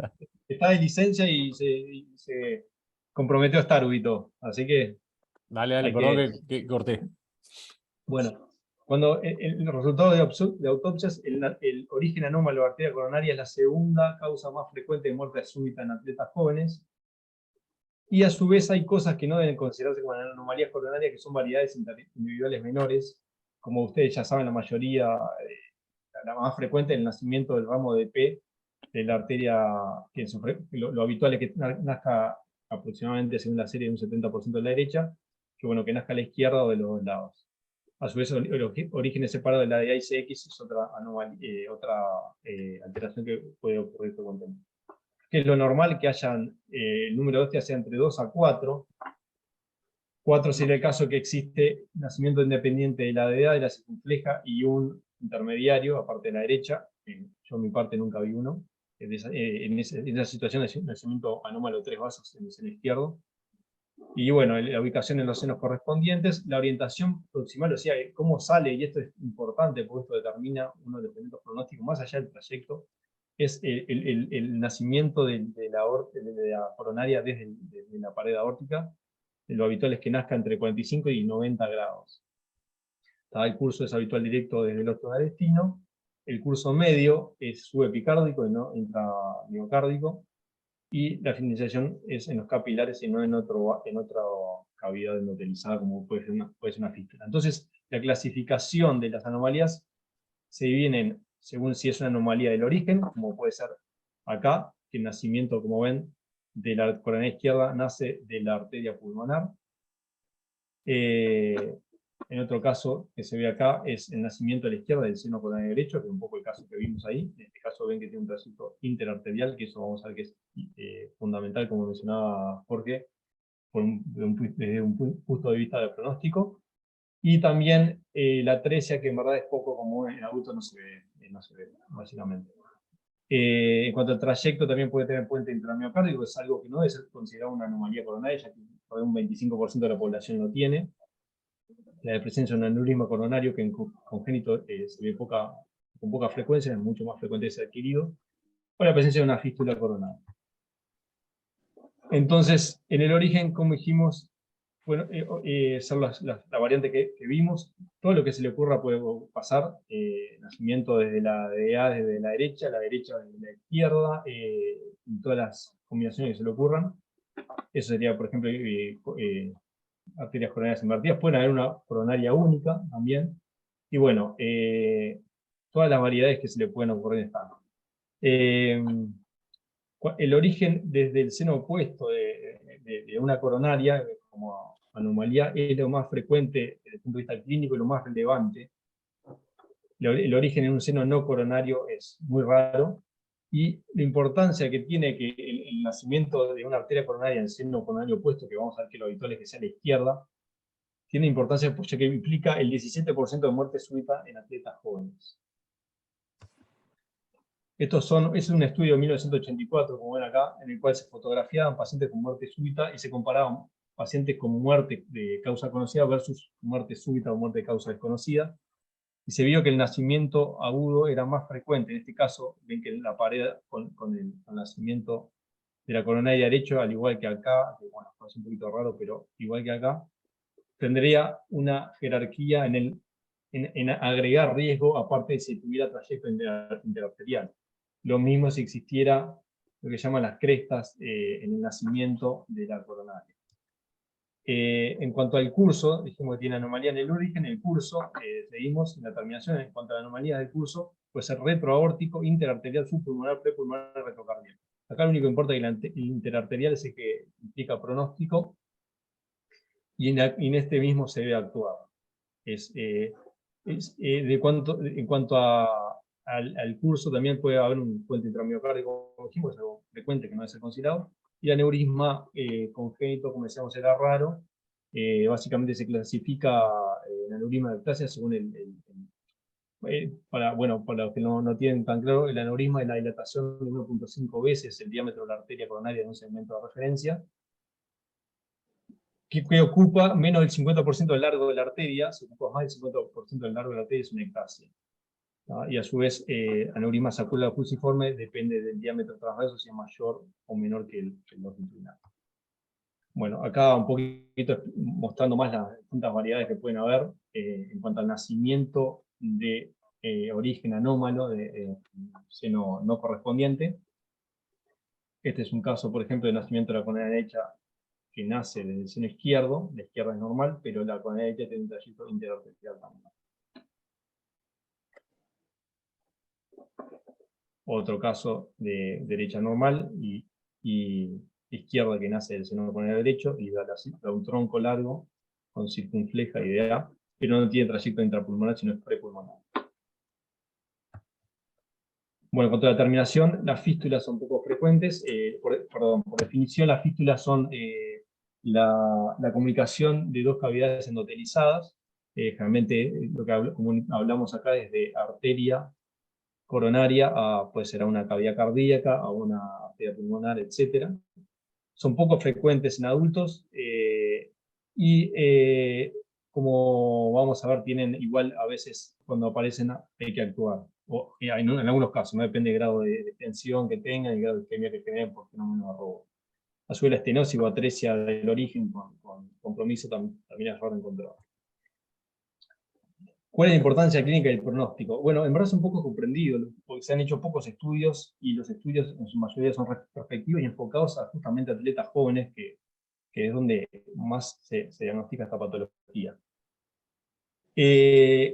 está de licencia y se comprometió a estar, Huguito. Así que... Dale, perdón que corté. Bueno, cuando el resultado de autopsias, el origen anómalo de arteria coronaria es la segunda causa más frecuente de muerte súbita en atletas jóvenes. Y a su vez hay cosas que no deben considerarse como anomalías coronarias, que son variedades individuales menores. Como ustedes ya saben, la mayoría, la más frecuente, el nacimiento del ramo de P de la arteria, que lo habitual es que nazca aproximadamente, según la serie, de un 70% de la derecha, que bueno, que nazca a la izquierda o de los dos lados. A su vez, orígenes separados de la de AICX es otra alteración que puede ocurrir frecuentemente. Que es lo normal que hayan, el número de hostias sea entre 2 a 4. 4 sería el caso que existe nacimiento independiente de la DA, de la circunfleja, y un intermediario, aparte de la derecha. Yo en mi parte nunca vi uno. En esa situación de nacimiento anómalo 3 vasos en el seno izquierdo. Y bueno, la ubicación en los senos correspondientes, la orientación proximal, o sea, cómo sale, y esto es importante porque esto determina uno de los elementos pronósticos más allá del trayecto, es el nacimiento de la coronaria desde la pared aórtica. Lo habitual es que nazca entre 45 y 90 grados. El curso es habitual directo desde el ortogalestino. El curso medio es subepicárdico y no intramiocárdico. Y la finalización es en los capilares y no en otra cavidad endotelizada, como puede ser una fístula. Entonces, la clasificación de las anomalías se dividen según si es una anomalía del origen, como puede ser acá, que el nacimiento, como ven, de la coronaria izquierda nace de la arteria pulmonar. En otro caso que se ve acá es el nacimiento a la izquierda del seno coronario derecho, que es un poco el caso que vimos ahí. En este caso ven que tiene un trayecto interarterial, que eso vamos a ver que es fundamental, como mencionaba Jorge, desde un punto de vista de pronóstico. Y también la atresia, que en verdad es poco común en adultos, no se ve, básicamente. En cuanto al trayecto, también puede tener puente intramiocárdico, es algo que no debe ser considerado una anomalía coronaria, ya que un 25% de la población lo tiene. La presencia de un aneurisma coronario, que en congénito se ve con poca frecuencia, es mucho más frecuente ese adquirido, o la presencia de una fístula coronaria. Entonces, en el origen, como dijimos, bueno, son la variante que vimos. Todo lo que se le ocurra puede pasar. Nacimiento desde la DA, desde la derecha desde la izquierda, y todas las combinaciones que se le ocurran. Eso sería, por ejemplo, arterias coronarias invertidas. Pueden haber una coronaria única también. Y bueno, todas las variedades que se le pueden ocurrir están. El origen desde el seno opuesto de una coronaria, como anomalía, es lo más frecuente desde el punto de vista clínico y lo más relevante. El origen en un seno no coronario es muy raro, y la importancia que tiene que el nacimiento de una arteria coronaria en el seno coronario opuesto, que vamos a ver que lo habitual es que sea a la izquierda, tiene importancia ya que implica el 17% de muerte súbita en atletas jóvenes. Es un estudio de 1984, como ven acá, en el cual se fotografiaban pacientes con muerte súbita y se comparaban pacientes con muerte de causa conocida versus muerte súbita o muerte de causa desconocida. Y se vio que el nacimiento agudo era más frecuente. En este caso, ven que la pared con el nacimiento de la coronaria derecha, al igual que acá, que bueno, es un poquito raro, pero igual que acá, tendría una jerarquía en agregar riesgo, aparte de si tuviera trayecto interarterial. Lo mismo si existiera lo que llaman las crestas en el nacimiento de la coronaria. En cuanto al curso, dijimos que tiene anomalía en el origen. El curso, seguimos en la terminación. En cuanto a la anomalía del curso, puede ser retroaórtico, interarterial, subpulmonar, prepulmonar, retrocardial. Acá lo único que importa es que el interarterial es el que implica pronóstico, y en este mismo se debe actuar. En cuanto al curso, también puede haber un puente intramiocárdico, como dijimos, es algo frecuente que no debe ser considerado. Y el aneurisma congénito, como decíamos, era raro. Básicamente se clasifica el aneurisma de ectasia según para los que no tienen tan claro, el aneurisma es la dilatación de 1.5 veces el diámetro de la arteria coronaria en un segmento de referencia, que ocupa menos del 50% del largo de la arteria. Si ocupa más del 50% del largo de la arteria, es una ectasia. Y a su vez, aneurisma sacúlar fusiforme depende del diámetro transverso, si es mayor o menor que el longitudinal. Bueno, acá un poquito mostrando más las distintas variedades que pueden haber en cuanto al nacimiento de origen anómalo de seno no correspondiente. Este es un caso, por ejemplo, de nacimiento de la coronaria derecha que nace desde el seno izquierdo, la izquierda es normal, pero la coronaria derecha tiene un trayecto interarterial también. Otro caso de derecha normal y izquierda que nace del seno coronario derecho y da un tronco largo con circunfleja idea, pero no tiene trayecto intrapulmonar, sino es prepulmonar. Bueno, en cuanto a la terminación, las fístulas son poco frecuentes. Por definición, las fístulas son la comunicación de dos cavidades endotelizadas. Generalmente, lo que hablamos acá es de arteria coronaria, puede ser a una cavidad cardíaca, a una arteria pulmonar, etc. Son poco frecuentes en adultos como vamos a ver, tienen igual a veces cuando aparecen hay que actuar. O, en algunos casos, no depende del grado de tensión que tengan, el grado de isquemia que tengan por fenómeno de robo. A su vez, la estenosis o atresia del origen con compromiso también es raro encontrar. ¿Cuál es la importancia clínica del pronóstico? Bueno, en verdad es un poco comprendido, porque se han hecho pocos estudios, y los estudios en su mayoría son retrospectivos y enfocados a justamente atletas jóvenes, que es donde más se diagnostica esta patología.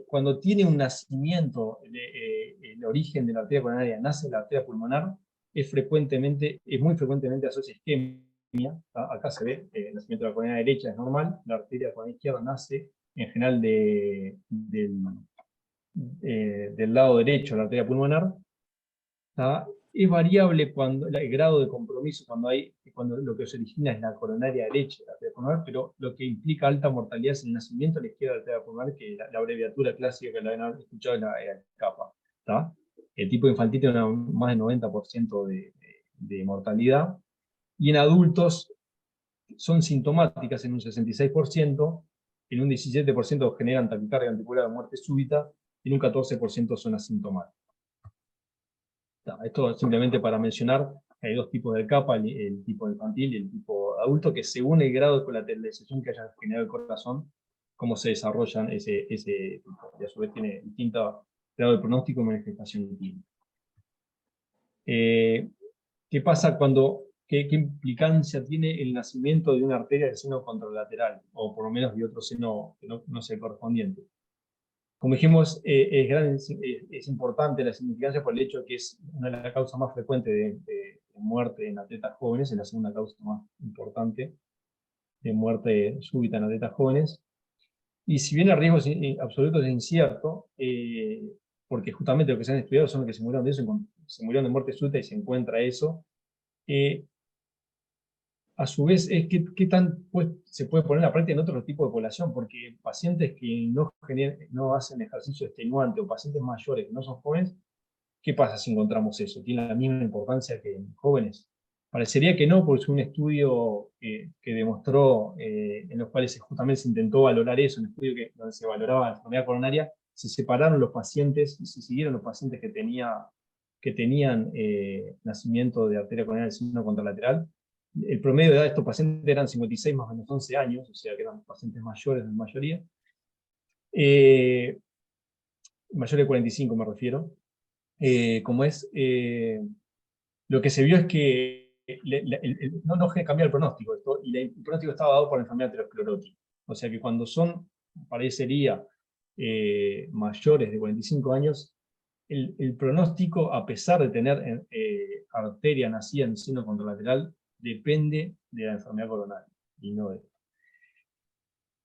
Cuando tiene un nacimiento, el origen de la arteria coronaria nace en la arteria pulmonar, es muy frecuentemente asocia isquemia. Acá se ve el nacimiento de la coronaria derecha es normal, la arteria coronaria izquierda nace en general del lado derecho de la arteria pulmonar. Es variable el grado de compromiso cuando lo que se origina es la coronaria derecha de la arteria pulmonar, pero lo que implica alta mortalidad es el nacimiento a la izquierda de la arteria pulmonar, que la abreviatura clásica que la han escuchado es la CAPA. El tipo infantil tiene más del 90% de mortalidad, y en adultos son sintomáticas en un 66%, en un 17% generan taquicardia ventricular de muerte súbita, y en un 14% son asintomáticas. Esto simplemente para mencionar que hay dos tipos de CAPA, el tipo infantil y el tipo adulto, que según el grado de colateralización que haya generado el corazón, cómo se desarrollan ese tipo, y a su vez tiene distinto grado de pronóstico y manifestación clínica. ¿Qué pasa qué implicancia tiene el nacimiento de una arteria del seno contralateral, o por lo menos de otro seno que no sea el correspondiente? Como dijimos, es importante la significancia por el hecho de que es una de las causas más frecuentes de muerte en atletas jóvenes, es la segunda causa más importante de muerte súbita en atletas jóvenes. Y si bien el riesgo absoluto es incierto, porque justamente lo que se han estudiado son los que se murieron de eso, se murieron de muerte súbita y se encuentra eso, a su vez, ¿qué tan se puede poner en la práctica en otro tipo de población? Porque pacientes que no hacen ejercicio extenuante, o pacientes mayores que no son jóvenes, ¿qué pasa si encontramos eso? ¿Tiene la misma importancia que en jóvenes? Parecería que no, porque es un estudio que demostró, en los cuales justamente se intentó valorar eso, un estudio donde se valoraba la enfermedad coronaria, se separaron los pacientes y se siguieron los pacientes que tenían nacimiento de arteria coronaria del seno contralateral. El promedio de edad de estos pacientes eran 56 más o menos 11 años, o sea que eran pacientes mayores en mayoría. Mayor de 45 me refiero. Lo que se vio es que no cambia el pronóstico, y el pronóstico estaba dado por la enfermedad aterosclerótica. O sea que cuando parecería mayores de 45 años, el pronóstico, a pesar de tener arteria nacida en el seno contralateral, depende de la enfermedad coronaria, y no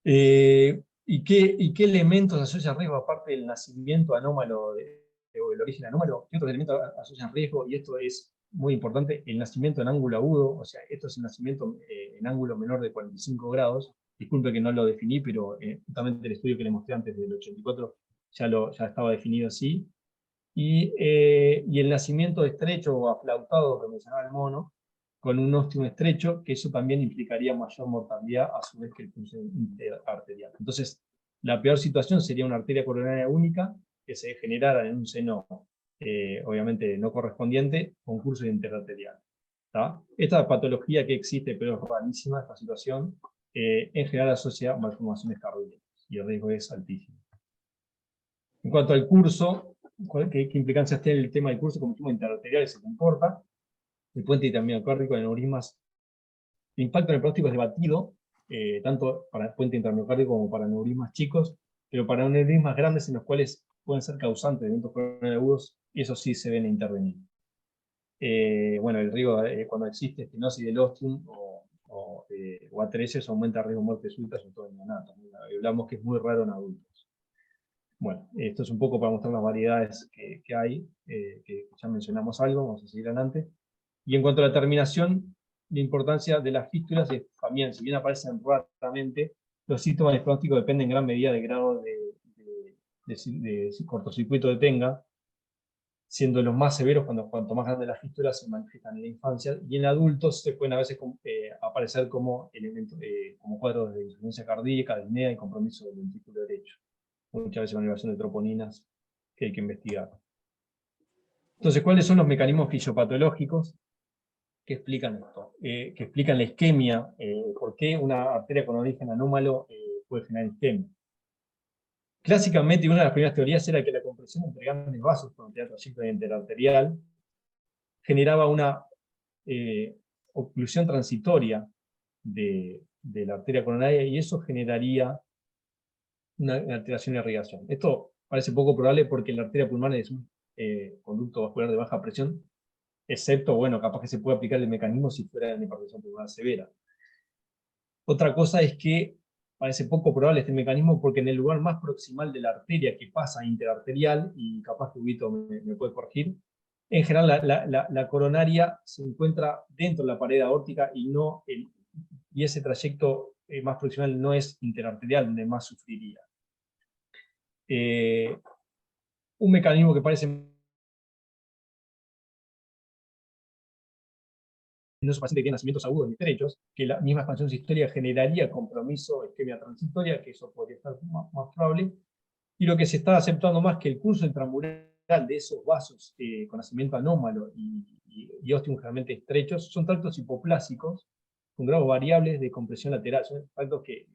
de... ¿Y qué elementos asocian riesgo, aparte del nacimiento anómalo, o el origen anómalo? ¿Qué otros elementos asocian riesgo? Y esto es muy importante: el nacimiento en ángulo agudo, o sea, esto es el nacimiento en ángulo menor de 45 grados. Disculpe que no lo definí, pero justamente el estudio que le mostré antes del 84 ya estaba definido así. Y el nacimiento estrecho o aflautado, que mencionaba el mono, con un óstium estrecho, que eso también implicaría mayor mortalidad, a su vez que el curso arterial. Entonces, la peor situación sería una arteria coronaria única que se generara en un seno, obviamente no correspondiente, con curso interarterial. Esta patología que existe, pero es rarísima, esta situación, en general asocia malformaciones cardíacas, y el riesgo es altísimo. En cuanto al curso, ¿qué implicancias tiene el tema del curso? Como dijimos, interarterial se comporta. El puente intermiocárdico en aneurismas El impacto en el pronóstico es debatido, tanto para puente intramiocárdico como para aneurismas chicos, pero para aneurismas grandes en los cuales pueden ser causantes de eventos coronarios agudos, eso sí se ven intervenir. Bueno, el riesgo, cuando existe estenosis del ostium o atresia, aumenta el riesgo de muerte súbita, sobre todo en neonatos. Hablamos que es muy raro en adultos. Bueno, esto es un poco para mostrar las variedades que hay, que ya mencionamos algo, vamos a seguir adelante. Y en cuanto a la terminación, la importancia de las fístulas es también, si bien aparecen raramente, los síntomas del pronóstico dependen en gran medida del grado de cortocircuito que tenga, siendo los más severos cuanto más grande la fístula se manifiestan en la infancia, y en adultos se pueden a veces aparecer como elementos, como cuadros de insuficiencia cardíaca, de disnea y compromiso del ventrículo derecho. Muchas veces con elevación de troponinas que hay que investigar. Entonces, ¿cuáles son los mecanismos fisiopatológicos que explican esto? Que explican la isquemia, por qué una arteria con origen anómalo puede generar isquemia. Clásicamente, una de las primeras teorías era que la compresión entre grandes vasos con el trayecto interarterial generaba una oclusión transitoria de la arteria coronaria y eso generaría una alteración de irrigación. Esto parece poco probable porque la arteria pulmonar es un conducto vascular de baja presión, excepto, bueno, capaz que se puede aplicar el mecanismo si fuera una hipertensión pulmonar severa. Otra cosa es que parece poco probable este mecanismo porque en el lugar más proximal de la arteria que pasa interarterial, y capaz que Huguito me puede corregir, en general la coronaria se encuentra dentro de la pared aórtica y ese trayecto más proximal no es interarterial, donde más sufriría. Un mecanismo que parece en esos pacientes que tienen nacimientos agudos y estrechos, que la misma expansión sistólica generaría compromiso, isquemia transitoria, que eso podría estar más probable, y lo que se está aceptando más que el curso intramural de esos vasos con nacimiento anómalo y ostium generalmente estrechos son tractos hipoplásicos con grados variables de compresión lateral, son tractos que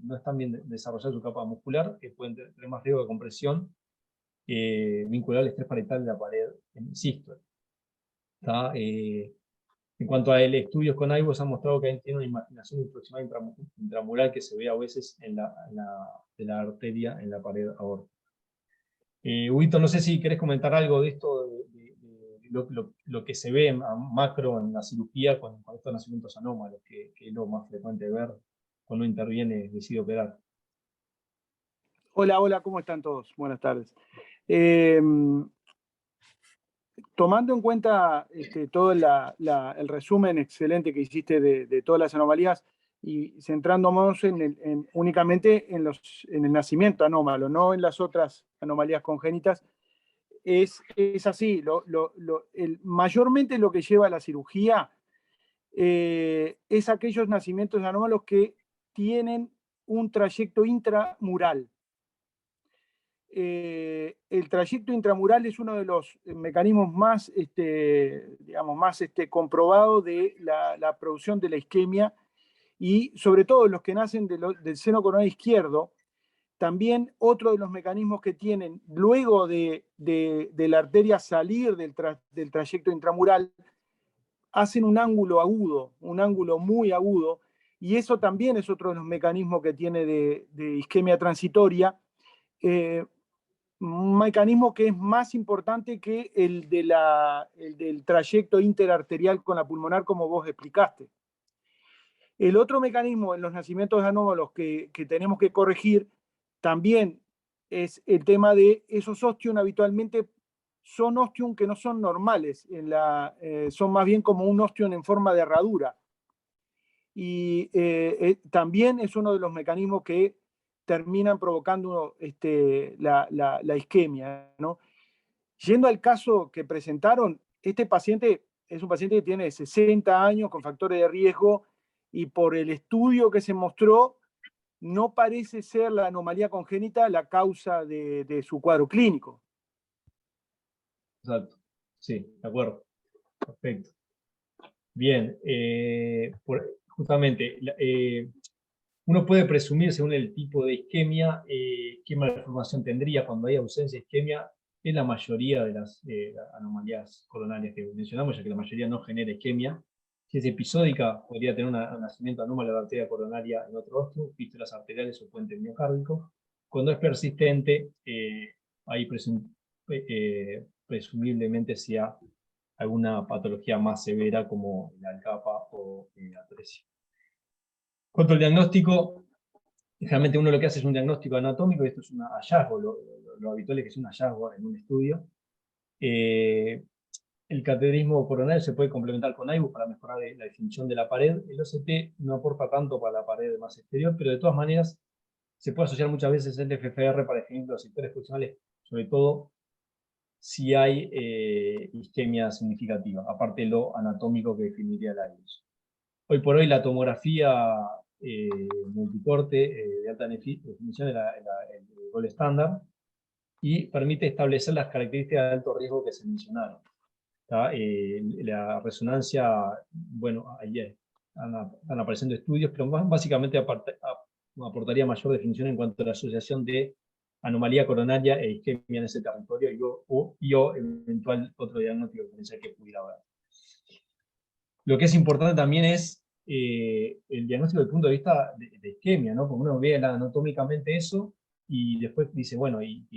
no están bien desarrollados su capa muscular, que pueden tener más riesgo de compresión vinculado al estrés parietal de la pared en sístole. En cuanto a estudios con IVOS, han mostrado que tiene una imaginación aproximada intramural que se ve a veces en la arteria en la pared aórtica. Huguito, no sé si querés comentar algo de esto, de lo que se ve a macro en la cirugía con estos nacimientos anómalos, que es lo más frecuente ver cuando interviene, decide operar. Hola, hola, ¿cómo están todos? Buenas tardes. Tomando en cuenta todo el resumen excelente que hiciste de todas las anomalías y centrándonos únicamente en el nacimiento anómalo, no en las otras anomalías congénitas, es así. Mayormente lo que lleva a la cirugía es aquellos nacimientos anómalos que tienen un trayecto intramural. El trayecto intramural es uno de los mecanismos más, más comprobados de la producción de la isquemia, y sobre todo los que nacen del seno coronario izquierdo. También otro de los mecanismos que tienen, luego de la arteria salir del trayecto intramural, hacen un ángulo agudo, un ángulo muy agudo, y eso también es otro de los mecanismos que tiene de isquemia transitoria. Un mecanismo que es más importante que el del trayecto interarterial con la pulmonar, como vos explicaste. El otro mecanismo en los nacimientos anómalos que tenemos que corregir también es el tema de esos ostium. Habitualmente son ostium que no son normales, son más bien como un ostium en forma de herradura. Y también es uno de los mecanismos que terminan provocando la isquemia, ¿no? Yendo al caso que presentaron, este paciente es un paciente que tiene 60 años con factores de riesgo, y por el estudio que se mostró, no parece ser la anomalía congénita la causa de su cuadro clínico. Exacto, sí, de acuerdo. Perfecto. Bien, justamente, uno puede presumir, según el tipo de isquemia, qué malformación tendría cuando hay ausencia de isquemia en la mayoría de las anomalías coronarias que mencionamos, ya que la mayoría no genera isquemia. Si es episódica, podría tener un nacimiento anómalo de arteria coronaria en otro osteo, fístulas arteriales o puente miocárdico. Cuando es persistente, ahí presumiblemente sea alguna patología más severa como la alcapa o la atresia. Cuanto al diagnóstico, generalmente uno lo que hace es un diagnóstico anatómico, y esto es un hallazgo, lo habitual es que es un hallazgo en un estudio. El cateterismo coronario se puede complementar con IBUS para mejorar la definición de la pared. El OCT no aporta tanto para la pared más exterior, pero de todas maneras se puede asociar muchas veces el FFR para definir los sectores funcionales, sobre todo si hay isquemia significativa, aparte de lo anatómico que definiría la IBUS. Hoy por hoy la tomografía multicorte de alta definición es el gol estándar y permite establecer las características de alto riesgo que se mencionaron. La resonancia, bueno, ahí están apareciendo estudios, pero básicamente aportaría mayor definición en cuanto a la asociación de anomalía coronaria e isquemia en ese territorio y eventual otro diagnóstico diferencial que pudiera haber. Lo que es importante también es el diagnóstico desde el punto de vista de isquemia, ¿no? Porque uno ve anatómicamente eso y después dice, bueno, y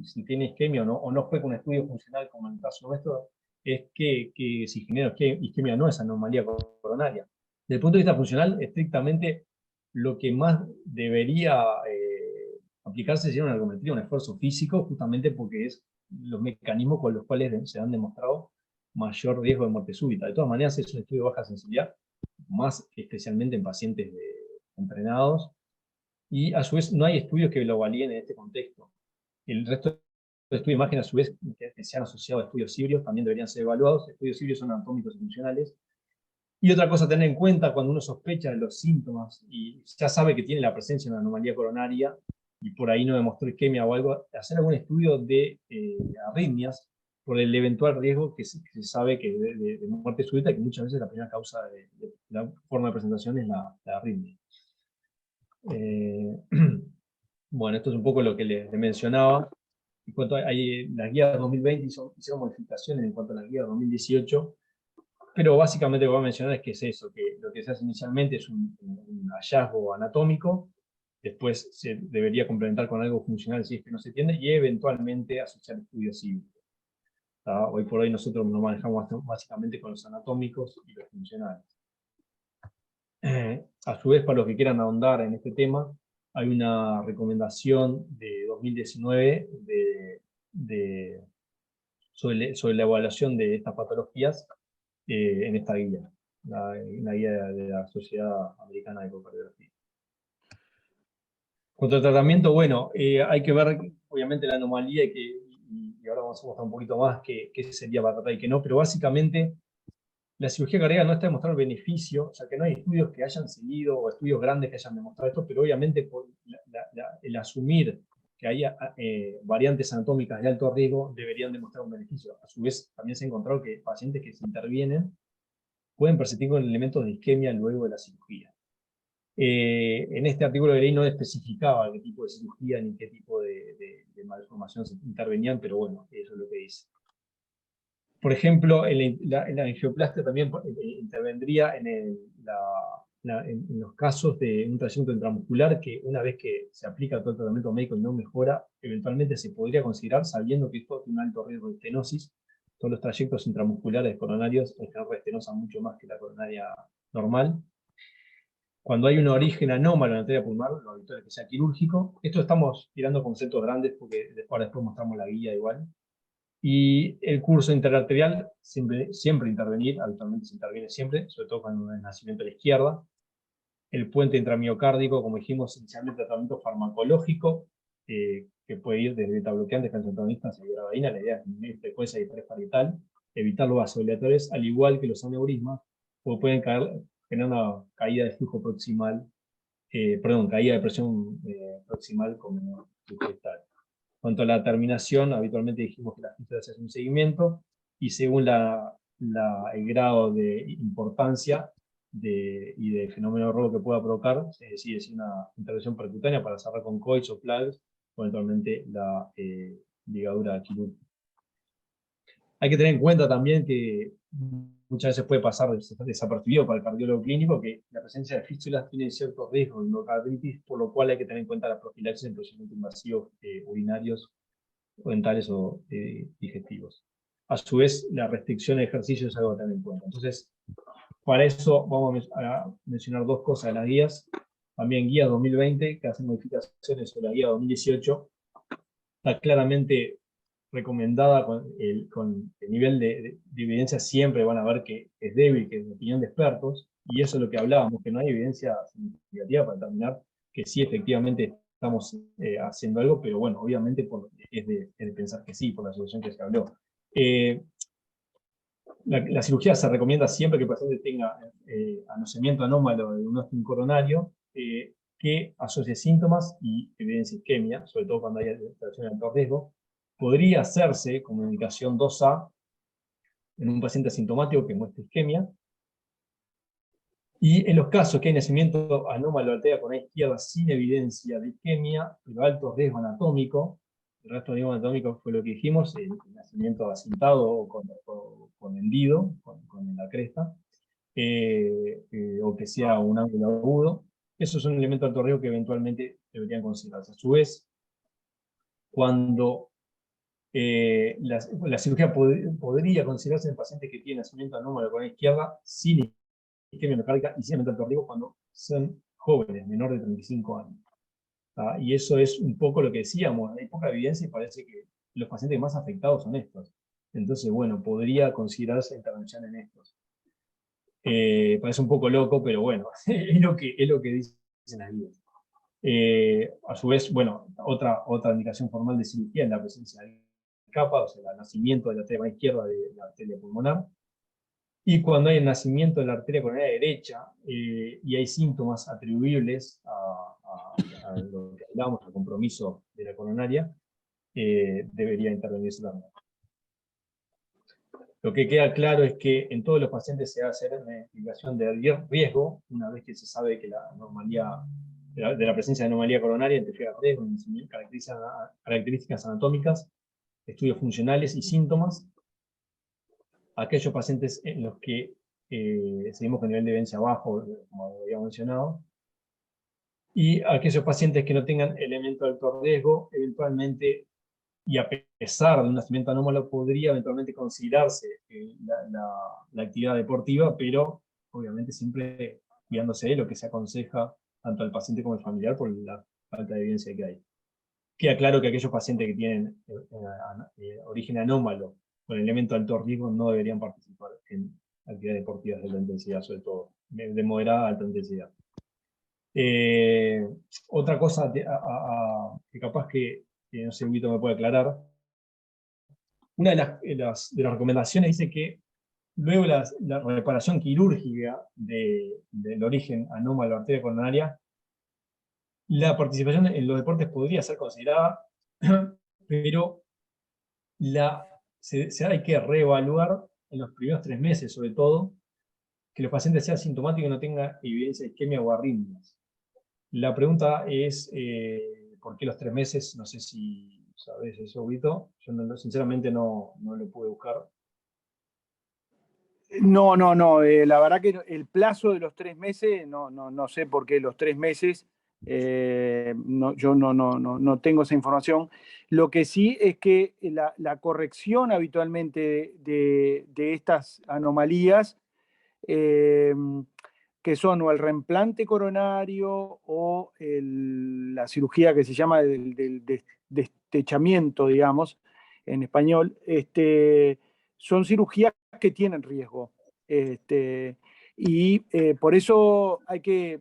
si tiene isquemia o no fue con un estudio funcional como en el caso nuestro, es que si genera isquemia no es anomalía coronaria. Desde el punto de vista funcional, estrictamente, lo que más debería aplicarse sería una ergometría, un esfuerzo físico, justamente porque es los mecanismos con los cuales se han demostrado mayor riesgo de muerte súbita. De todas maneras, es un estudio de baja sensibilidad, más especialmente en pacientes entrenados, y a su vez no hay estudios que lo validen en este contexto. El resto de estudios de imagen, a su vez, que se han asociado a estudios híbridos, también deberían ser evaluados. Estudios híbridos son anatómicos y funcionales. Y otra cosa a tener en cuenta cuando uno sospecha de los síntomas y ya sabe que tiene la presencia de una anomalía coronaria y por ahí no demostró isquemia o algo, hacer algún estudio de arritmias por el eventual riesgo que se sabe que de muerte súbita, que muchas veces la primera causa de la forma de presentación es la arritmia. Bueno, esto es un poco lo que les mencionaba. En cuanto a las guías 2020 hicieron modificaciones en cuanto a las guías 2018, pero básicamente lo que voy a mencionar es que es eso, que lo que se hace inicialmente es un hallazgo anatómico, después se debería complementar con algo funcional si es que no se tiene, y eventualmente asociar estudios cívicos. Hoy por hoy nosotros nos manejamos básicamente con los anatómicos y los funcionales. A su vez, para los que quieran ahondar en este tema, hay una recomendación de 2019 sobre la evaluación de estas patologías en esta guía, una guía de la Sociedad Americana de Ecocardiografía. Contra el tratamiento, bueno, hay que ver obviamente la anomalía y ahora vamos a mostrar un poquito más qué sería para tratar y qué no, pero básicamente la cirugía cardíaca no está demostrando beneficio, o sea que no hay estudios que hayan seguido o estudios grandes que hayan demostrado esto, pero obviamente el asumir que haya variantes anatómicas de alto riesgo deberían demostrar un beneficio. A su vez, también se ha encontrado que pacientes que se intervienen pueden persistir con elementos de isquemia luego de la cirugía. En este artículo de ley no especificaba qué tipo de cirugía ni qué tipo de malformación se intervenían, pero bueno, eso es lo que dice. Por ejemplo, en la angioplastia también intervendría en los casos de un trayecto intramuscular que una vez que se aplica todo el tratamiento médico y no mejora, eventualmente se podría considerar, sabiendo que esto tiene un alto riesgo de estenosis. Todos los trayectos intramusculares coronarios generan estenosa mucho más que la coronaria normal. Cuando hay un origen anómalo en la arteria pulmonar, lo habitual es que sea quirúrgico. Esto estamos tirando conceptos grandes porque después mostramos la guía igual. Y el curso interarterial, siempre intervenir, habitualmente se interviene siempre, sobre todo cuando hay nacimiento a la izquierda. El puente intramiocárdico, como dijimos, inicialmente tratamiento farmacológico, que puede ir desde beta-bloqueantes, calcitonistas y gravaína. La idea es disminuir frecuencia de estrés parietal, evitar los vasodilatores, al igual que los aneurismas, porque pueden generar una caída de flujo proximal, caída de presión proximal como tal. En cuanto a la terminación, habitualmente dijimos que las fístulas es un seguimiento, y según el grado de importancia y de fenómeno de robo que pueda provocar, se decide si una intervención percutánea para cerrar con coils o plugs, o eventualmente la ligadura quirúrgica. Hay que tener en cuenta también que muchas veces puede pasar desapercibido para el cardiólogo clínico, que la presencia de fístulas tiene ciertos riesgos de endocarditis, por lo cual hay que tener en cuenta la profilaxis en procedimientos invasivos urinarios, dentales o digestivos. A su vez, la restricción de ejercicio es algo a tener en cuenta. Entonces, para eso vamos a mencionar dos cosas de las guías. También guía 2020, que hacen modificaciones sobre la guía 2018. Está claramente recomendada con el nivel de evidencia, siempre van a ver que es débil, que es de opinión de expertos, y eso es lo que hablábamos, que no hay evidencia significativa para determinar que sí efectivamente estamos haciendo algo, pero bueno, obviamente es de pensar que sí, por la solución que se habló. La cirugía se recomienda siempre que el paciente tenga anosamiento anómalo de un óseo coronario, que asocie síntomas y evidencia isquemia, sobre todo cuando hay alteración de alto riesgo. Podría hacerse como indicación 2A en un paciente asintomático que muestre isquemia. Y en los casos que hay nacimiento anómalo de arteria coronaria izquierda sin evidencia de isquemia, pero alto riesgo anatómico, el resto de riesgo anatómico fue lo que dijimos, el nacimiento asintado o con hendido, con la cresta, o que sea un ángulo agudo. Esos son elementos de alto riesgo que eventualmente deberían considerarse. A su vez, cuando la cirugía podría considerarse en pacientes que tienen nacimiento anómalo con la izquierda sin isquemia miocárdica y sin alto riesgo cuando son jóvenes, menores de 35 años. Y eso es un poco lo que decíamos, hay poca evidencia y parece que los pacientes más afectados son estos. Entonces, bueno, podría considerarse intervención en estos. Parece un poco loco, pero bueno, es lo que dicen las guías. A su vez, bueno, otra indicación formal de cirugía es la presencia de capa, o sea, el nacimiento de la arteria izquierda de la arteria pulmonar. Y cuando hay el nacimiento de la arteria coronaria derecha y hay síntomas atribuibles a lo que hablábamos, al compromiso de la coronaria, debería intervenirse también. Lo que queda claro es que en todos los pacientes se va a hacer una investigación de riesgo, una vez que se sabe que la anomalía, de la presencia de anomalía coronaria interfiere con riesgo, características anatómicas, estudios funcionales y síntomas. Aquellos pacientes en los que seguimos con nivel de evidencia bajo, como había mencionado, y aquellos pacientes que no tengan elemento de alto riesgo, eventualmente, y a pesar de un nacimiento anómalo, podría eventualmente considerarse la actividad deportiva, pero obviamente siempre cuidándose de lo que se aconseja tanto al paciente como al familiar por la falta de evidencia que hay. Queda claro que aquellos pacientes que tienen origen anómalo con elemento de alto riesgo no deberían participar en actividades deportivas de alta intensidad, sobre todo de moderada a alta intensidad. Otra cosa que capaz que no sé, Vito me puede aclarar. Una de las recomendaciones dice que luego la reparación quirúrgica del origen anómalo de la arteria coronaria, la participación en los deportes podría ser considerada, pero hay que reevaluar en los primeros 3 meses, sobre todo, que los pacientes sean sintomáticos y no tengan evidencia de isquemia o arritmias. La pregunta es, ¿por qué los 3 meses? No sé si sabes eso, Vito. Yo sinceramente no lo pude buscar. No. La verdad que el plazo de los 3 meses, no sé por qué los 3 meses. Yo no tengo esa información. Lo que sí es que la corrección habitualmente de estas anomalías, que son o el reimplante coronario o la cirugía que se llama del destechamiento, digamos, en español, son cirugías que tienen riesgo. Y por eso hay que,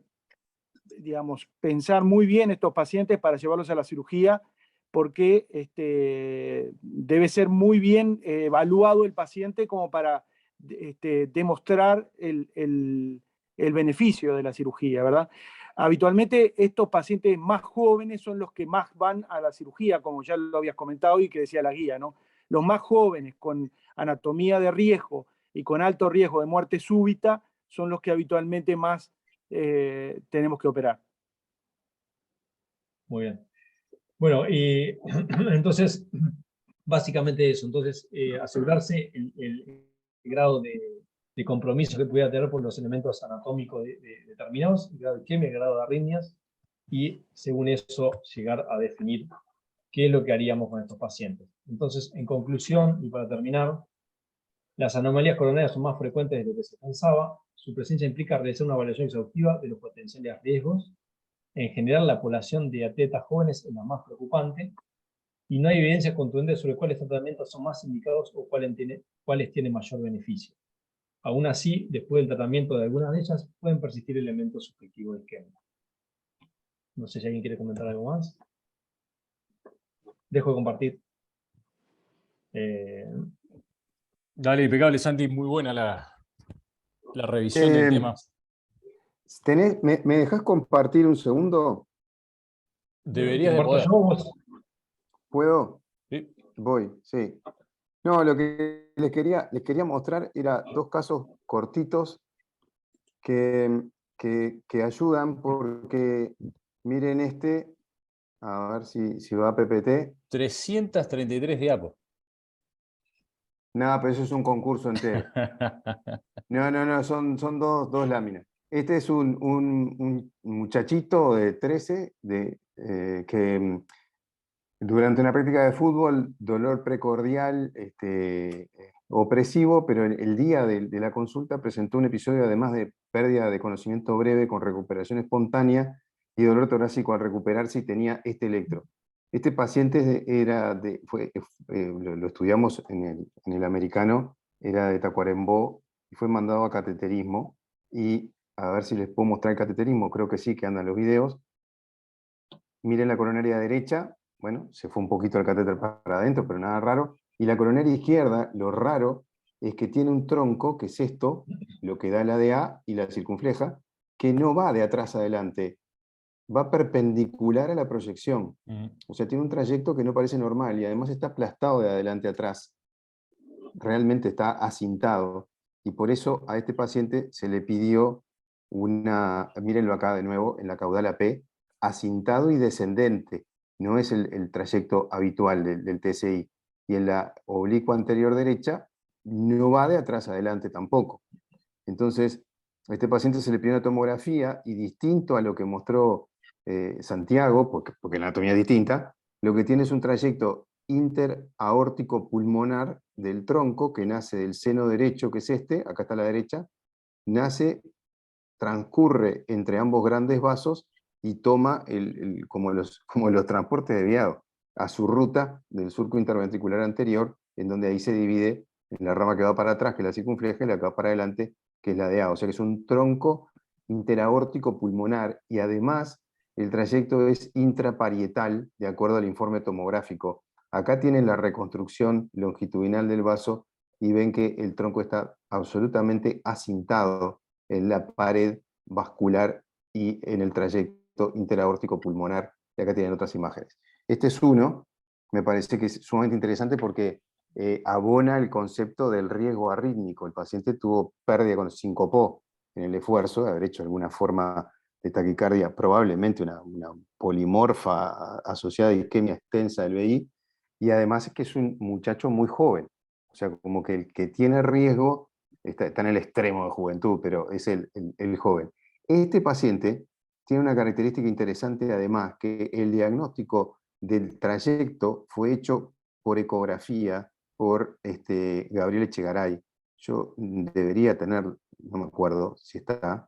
digamos, pensar muy bien estos pacientes para llevarlos a la cirugía, porque debe ser muy bien evaluado el paciente como para demostrar el beneficio de la cirugía, ¿verdad? Habitualmente estos pacientes más jóvenes son los que más van a la cirugía, como ya lo habías comentado y que decía la guía, ¿no? Los más jóvenes con anatomía de riesgo y con alto riesgo de muerte súbita son los que habitualmente más tenemos que operar. Muy bien. Bueno, entonces, básicamente eso. Entonces, asegurarse grado de compromiso que pudiera tener por los elementos anatómicos determinados, el grado de isquemia, el grado de arritmias, y según eso llegar a definir qué es lo que haríamos con estos pacientes. Entonces, en conclusión, y para terminar, las anomalías coronarias son más frecuentes de lo que se pensaba. Su presencia implica realizar una evaluación exhaustiva de los potenciales riesgos. En general, la población de atletas jóvenes es la más preocupante, y no hay evidencia contundente sobre cuáles tratamientos son más indicados o cuáles tienen mayor beneficio. Aún así, después del tratamiento de algunas de ellas, pueden persistir elementos subjetivos de isquemia. No sé si alguien quiere comentar algo más. Dejo de compartir. Dale, impecable, Santi, muy buena la revisión del tema. ¿Me dejás compartir un segundo? Deberías de ¿Comparto poder. yo o vos? ¿Puedo? Sí. Voy, sí. No, lo que les quería mostrar era dos casos cortitos que ayudan, porque miren a ver si va a PPT. 333 diapos. Nada, pero eso es un concurso entero. No, son dos láminas. Este es un muchachito de 13 que durante una práctica de fútbol, dolor precordial opresivo, pero el día de la consulta presentó un episodio además de pérdida de conocimiento breve con recuperación espontánea y dolor torácico al recuperarse, y tenía este electro. Este paciente lo estudiamos en el americano, era de Tacuarembó, y fue mandado a cateterismo, y a ver si les puedo mostrar el cateterismo, creo que sí, que andan los videos. Miren la coronaria derecha, bueno, se fue un poquito el catéter para adentro, pero nada raro. Y la coronaria izquierda, lo raro es que tiene un tronco, que es esto, lo que da la DA y la circunfleja, que no va de atrás a adelante, va perpendicular a la proyección. O sea, tiene un trayecto que no parece normal, y además está aplastado de adelante a atrás. Realmente está acintado. Y por eso a este paciente se le pidió mírenlo acá de nuevo, en la caudal AP, acintado y descendente. No es el trayecto habitual del TSI. Y en la oblicua anterior derecha no va de atrás a adelante tampoco. Entonces, a este paciente se le pidió una tomografía, y distinto a lo que mostró Santiago, porque la anatomía es distinta, lo que tiene es un trayecto interaórtico pulmonar del tronco que nace del seno derecho, que es acá está a la derecha, transcurre entre ambos grandes vasos y toma como los transportes desviados a su ruta del surco interventricular anterior, en donde ahí se divide en la rama que va para atrás, que es la circunfleja, y la que va para adelante, que es la DA. O sea que es un tronco interaórtico pulmonar, y además el trayecto es intraparietal, de acuerdo al informe tomográfico. Acá tienen la reconstrucción longitudinal del vaso, y ven que el tronco está absolutamente acintado en la pared vascular y en el trayecto interaórtico pulmonar, y acá tienen otras imágenes. Este es uno, me parece que es sumamente interesante porque abona el concepto del riesgo arrítmico. El paciente tuvo pérdida, cuando se sincopó en el esfuerzo, de haber hecho alguna forma de taquicardia, probablemente una polimorfa asociada a isquemia extensa del VI, y además es que es un muchacho muy joven. O sea, como que el que tiene riesgo está en el extremo de juventud, pero es el joven. Este paciente tiene una característica interesante, además, que el diagnóstico del trayecto fue hecho por ecografía por Gabriel Echegaray. Yo debería tener, no me acuerdo si está,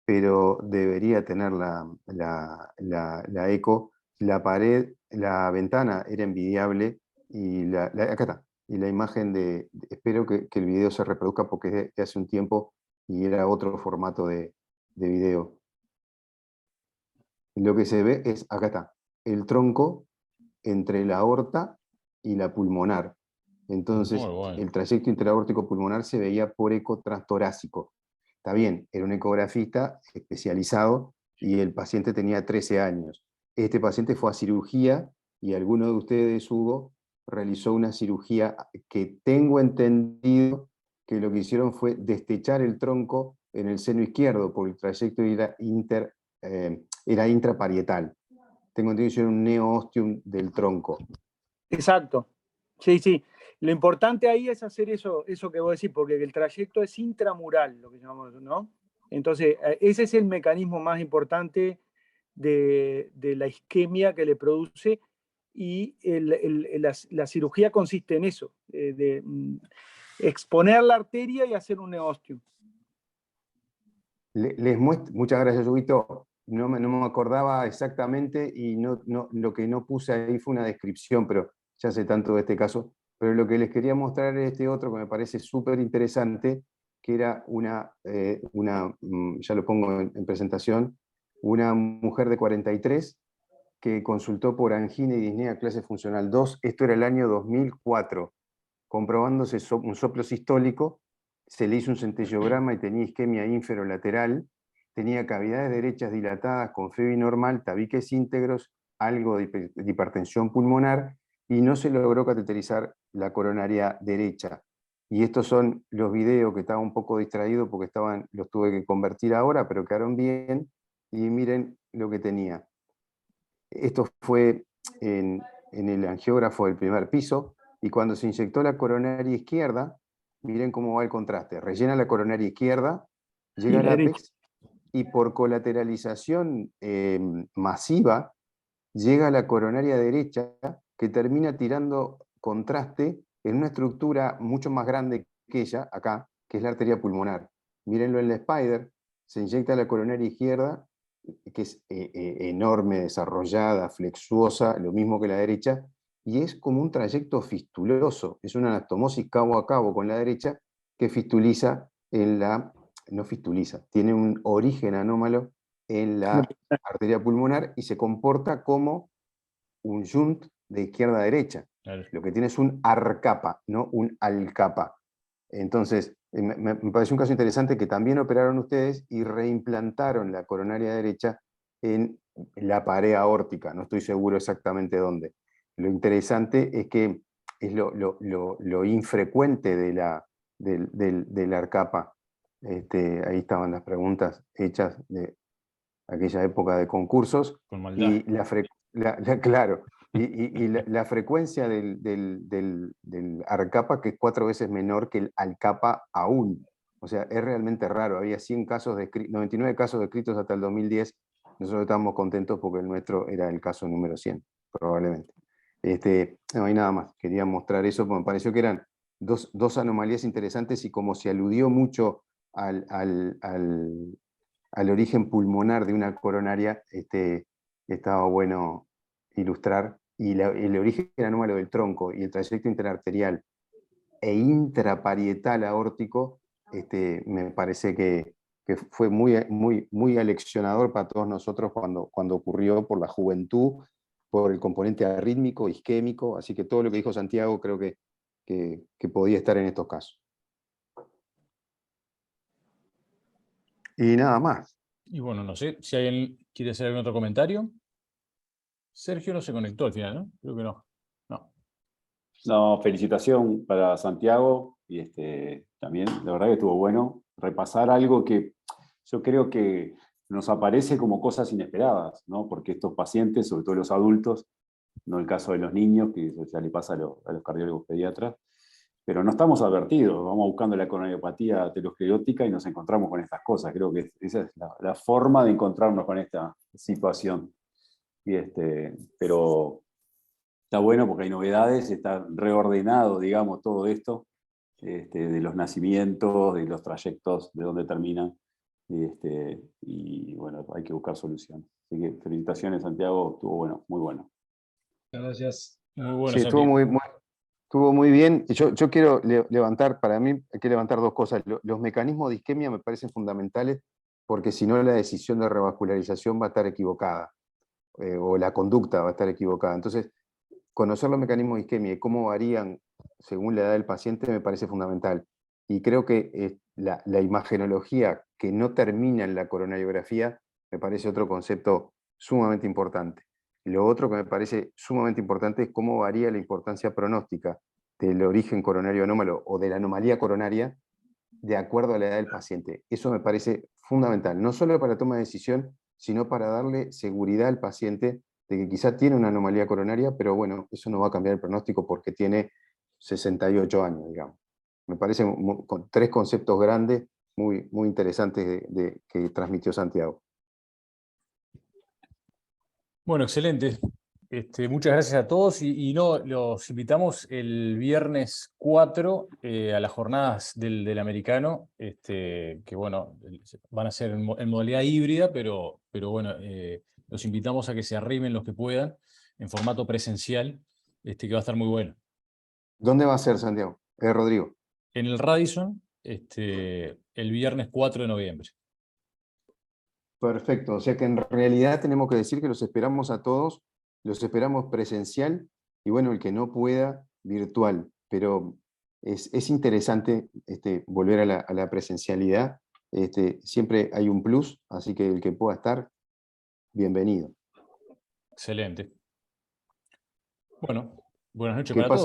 pero debería tener la eco. La pared, la ventana era envidiable, y acá está. Y la imagen espero que el video se reproduzca, porque es de hace un tiempo y era otro formato de video. Lo que se ve es, acá está, el tronco entre la aorta y la pulmonar. Entonces, bueno. el trayecto interaórtico pulmonar se veía por eco transtorácico. Está bien, era un ecografista especializado, y el paciente tenía 13 años. Este paciente fue a cirugía, y alguno de ustedes, Hugo, realizó una cirugía que tengo entendido que lo que hicieron fue destechar el tronco en el seno izquierdo, porque el trayecto era intraparietal. Tengo entendido que hicieron un neo-ostium del tronco. Exacto. Sí, sí. Lo importante ahí es hacer eso que vos decís, porque el trayecto es intramural, lo que llamamos, ¿no? Entonces, ese es el mecanismo más importante de la isquemia que le produce, y la cirugía consiste en eso, de exponer la arteria y hacer un neostium. Muchas gracias, Huguito. No me acordaba exactamente y lo que no puse ahí fue una descripción, pero ya sé tanto de este caso. Pero lo que les quería mostrar es este otro que me parece súper interesante, que era ya lo pongo en presentación, una mujer de 43 que consultó por angina y disnea clase funcional 2. Esto era el año 2004, comprobándose un soplo sistólico. Se le hizo un centellograma y tenía isquemia ínferolateral, tenía cavidades derechas dilatadas con FEBI normal, tabiques íntegros, algo de hipertensión pulmonar, y no se logró cateterizar la coronaria derecha. Y estos son los videos que estaba un poco distraído porque los tuve que convertir ahora, pero quedaron bien, y miren lo que tenía. Esto fue en el angiógrafo del primer piso, y cuando se inyectó la coronaria izquierda, miren cómo va el contraste. Rellena la coronaria izquierda, llega al ápex, y por colateralización masiva, llega a la coronaria derecha, que termina tirando contraste en una estructura mucho más grande que ella, acá, que es la arteria pulmonar. Mírenlo en la Spider, se inyecta la coronaria izquierda, que es enorme, desarrollada, flexuosa, lo mismo que la derecha, y es como un trayecto fistuloso, es una anastomosis cabo a cabo con la derecha que fistuliza no fistuliza, tiene un origen anómalo en la arteria pulmonar y se comporta como un shunt de izquierda a derecha. Claro. Lo que tiene es un arcapa, no un alcapa. Entonces, me pareció un caso interesante que también operaron ustedes y reimplantaron la coronaria derecha en la pared aórtica, no estoy seguro exactamente dónde. Lo interesante es que es lo infrecuente del arcapa. Ahí estaban las preguntas hechas de aquella época de concursos. Con maldad. Y claro, y la frecuencia del arcapa, que es 4 veces menor que el alcapa aún. O sea, es realmente raro. Había 99 casos descritos hasta el 2010. Nosotros estábamos contentos porque el nuestro era el caso número 100, probablemente. No hay nada más. Quería mostrar eso porque me pareció que eran dos anomalías interesantes, y como se aludió mucho al origen pulmonar de una coronaria, estaba bueno ilustrar, y el origen anómalo del tronco y el trayecto interarterial e intraparietal aórtico, me parece que fue muy aleccionador para todos nosotros cuando ocurrió, por la juventud, por el componente arrítmico, isquémico, así que todo lo que dijo Santiago creo que podía estar en estos casos. Y nada más. Y bueno, no sé si alguien quiere hacer algún otro comentario. Sergio no se conectó al final, ¿no? Creo que no. No, felicitación para Santiago, y también, la verdad que estuvo bueno repasar algo que yo creo que nos aparece como cosas inesperadas, ¿no? Porque estos pacientes, sobre todo los adultos, no el caso de los niños, que eso ya le pasa a los cardiólogos pediatras, pero no estamos advertidos, vamos buscando la coronariopatía aterosclerótica y nos encontramos con estas cosas. Creo que esa es la forma de encontrarnos con esta situación. Pero está bueno porque hay novedades, está reordenado, digamos, todo esto, de los nacimientos, de los trayectos, de dónde terminan, y bueno, hay que buscar soluciones. Así que felicitaciones, Santiago, estuvo bueno, muy bueno. Gracias. Muy bueno, Sí, Santi. estuvo muy bien. Yo quiero levantar, para mí hay que levantar dos cosas. Los mecanismos de isquemia me parecen fundamentales, porque si no la decisión de revascularización va a estar equivocada, o la conducta va a estar equivocada. Entonces, conocer los mecanismos de isquemia y cómo varían según la edad del paciente me parece fundamental. Y creo que la imagenología que no termina en la coronariografía me parece otro concepto sumamente importante. Lo otro que me parece sumamente importante es cómo varía la importancia pronóstica del origen coronario anómalo o de la anomalía coronaria de acuerdo a la edad del paciente. Eso me parece fundamental, no solo para la toma de decisión, sino para darle seguridad al paciente de que quizá tiene una anomalía coronaria, pero bueno, eso no va a cambiar el pronóstico porque tiene 68 años, digamos. Me parecen con 3 conceptos grandes muy, muy interesantes que transmitió Santiago. Bueno, excelente. Muchas gracias a todos y los invitamos el viernes 4 a las jornadas del americano, que bueno, van a ser en modalidad híbrida, pero bueno, los invitamos a que se arrimen los que puedan en formato presencial, que va a estar muy bueno. ¿Dónde va a ser, Santiago? Rodrigo. En el Radisson, el viernes 4 de noviembre. Perfecto, o sea que en realidad tenemos que decir que los esperamos a todos, los esperamos presencial y bueno, el que no pueda, virtual, pero es interesante volver a la presencialidad, siempre hay un plus, así que el que pueda estar, bienvenido. Excelente. Bueno, buenas noches Que para todos.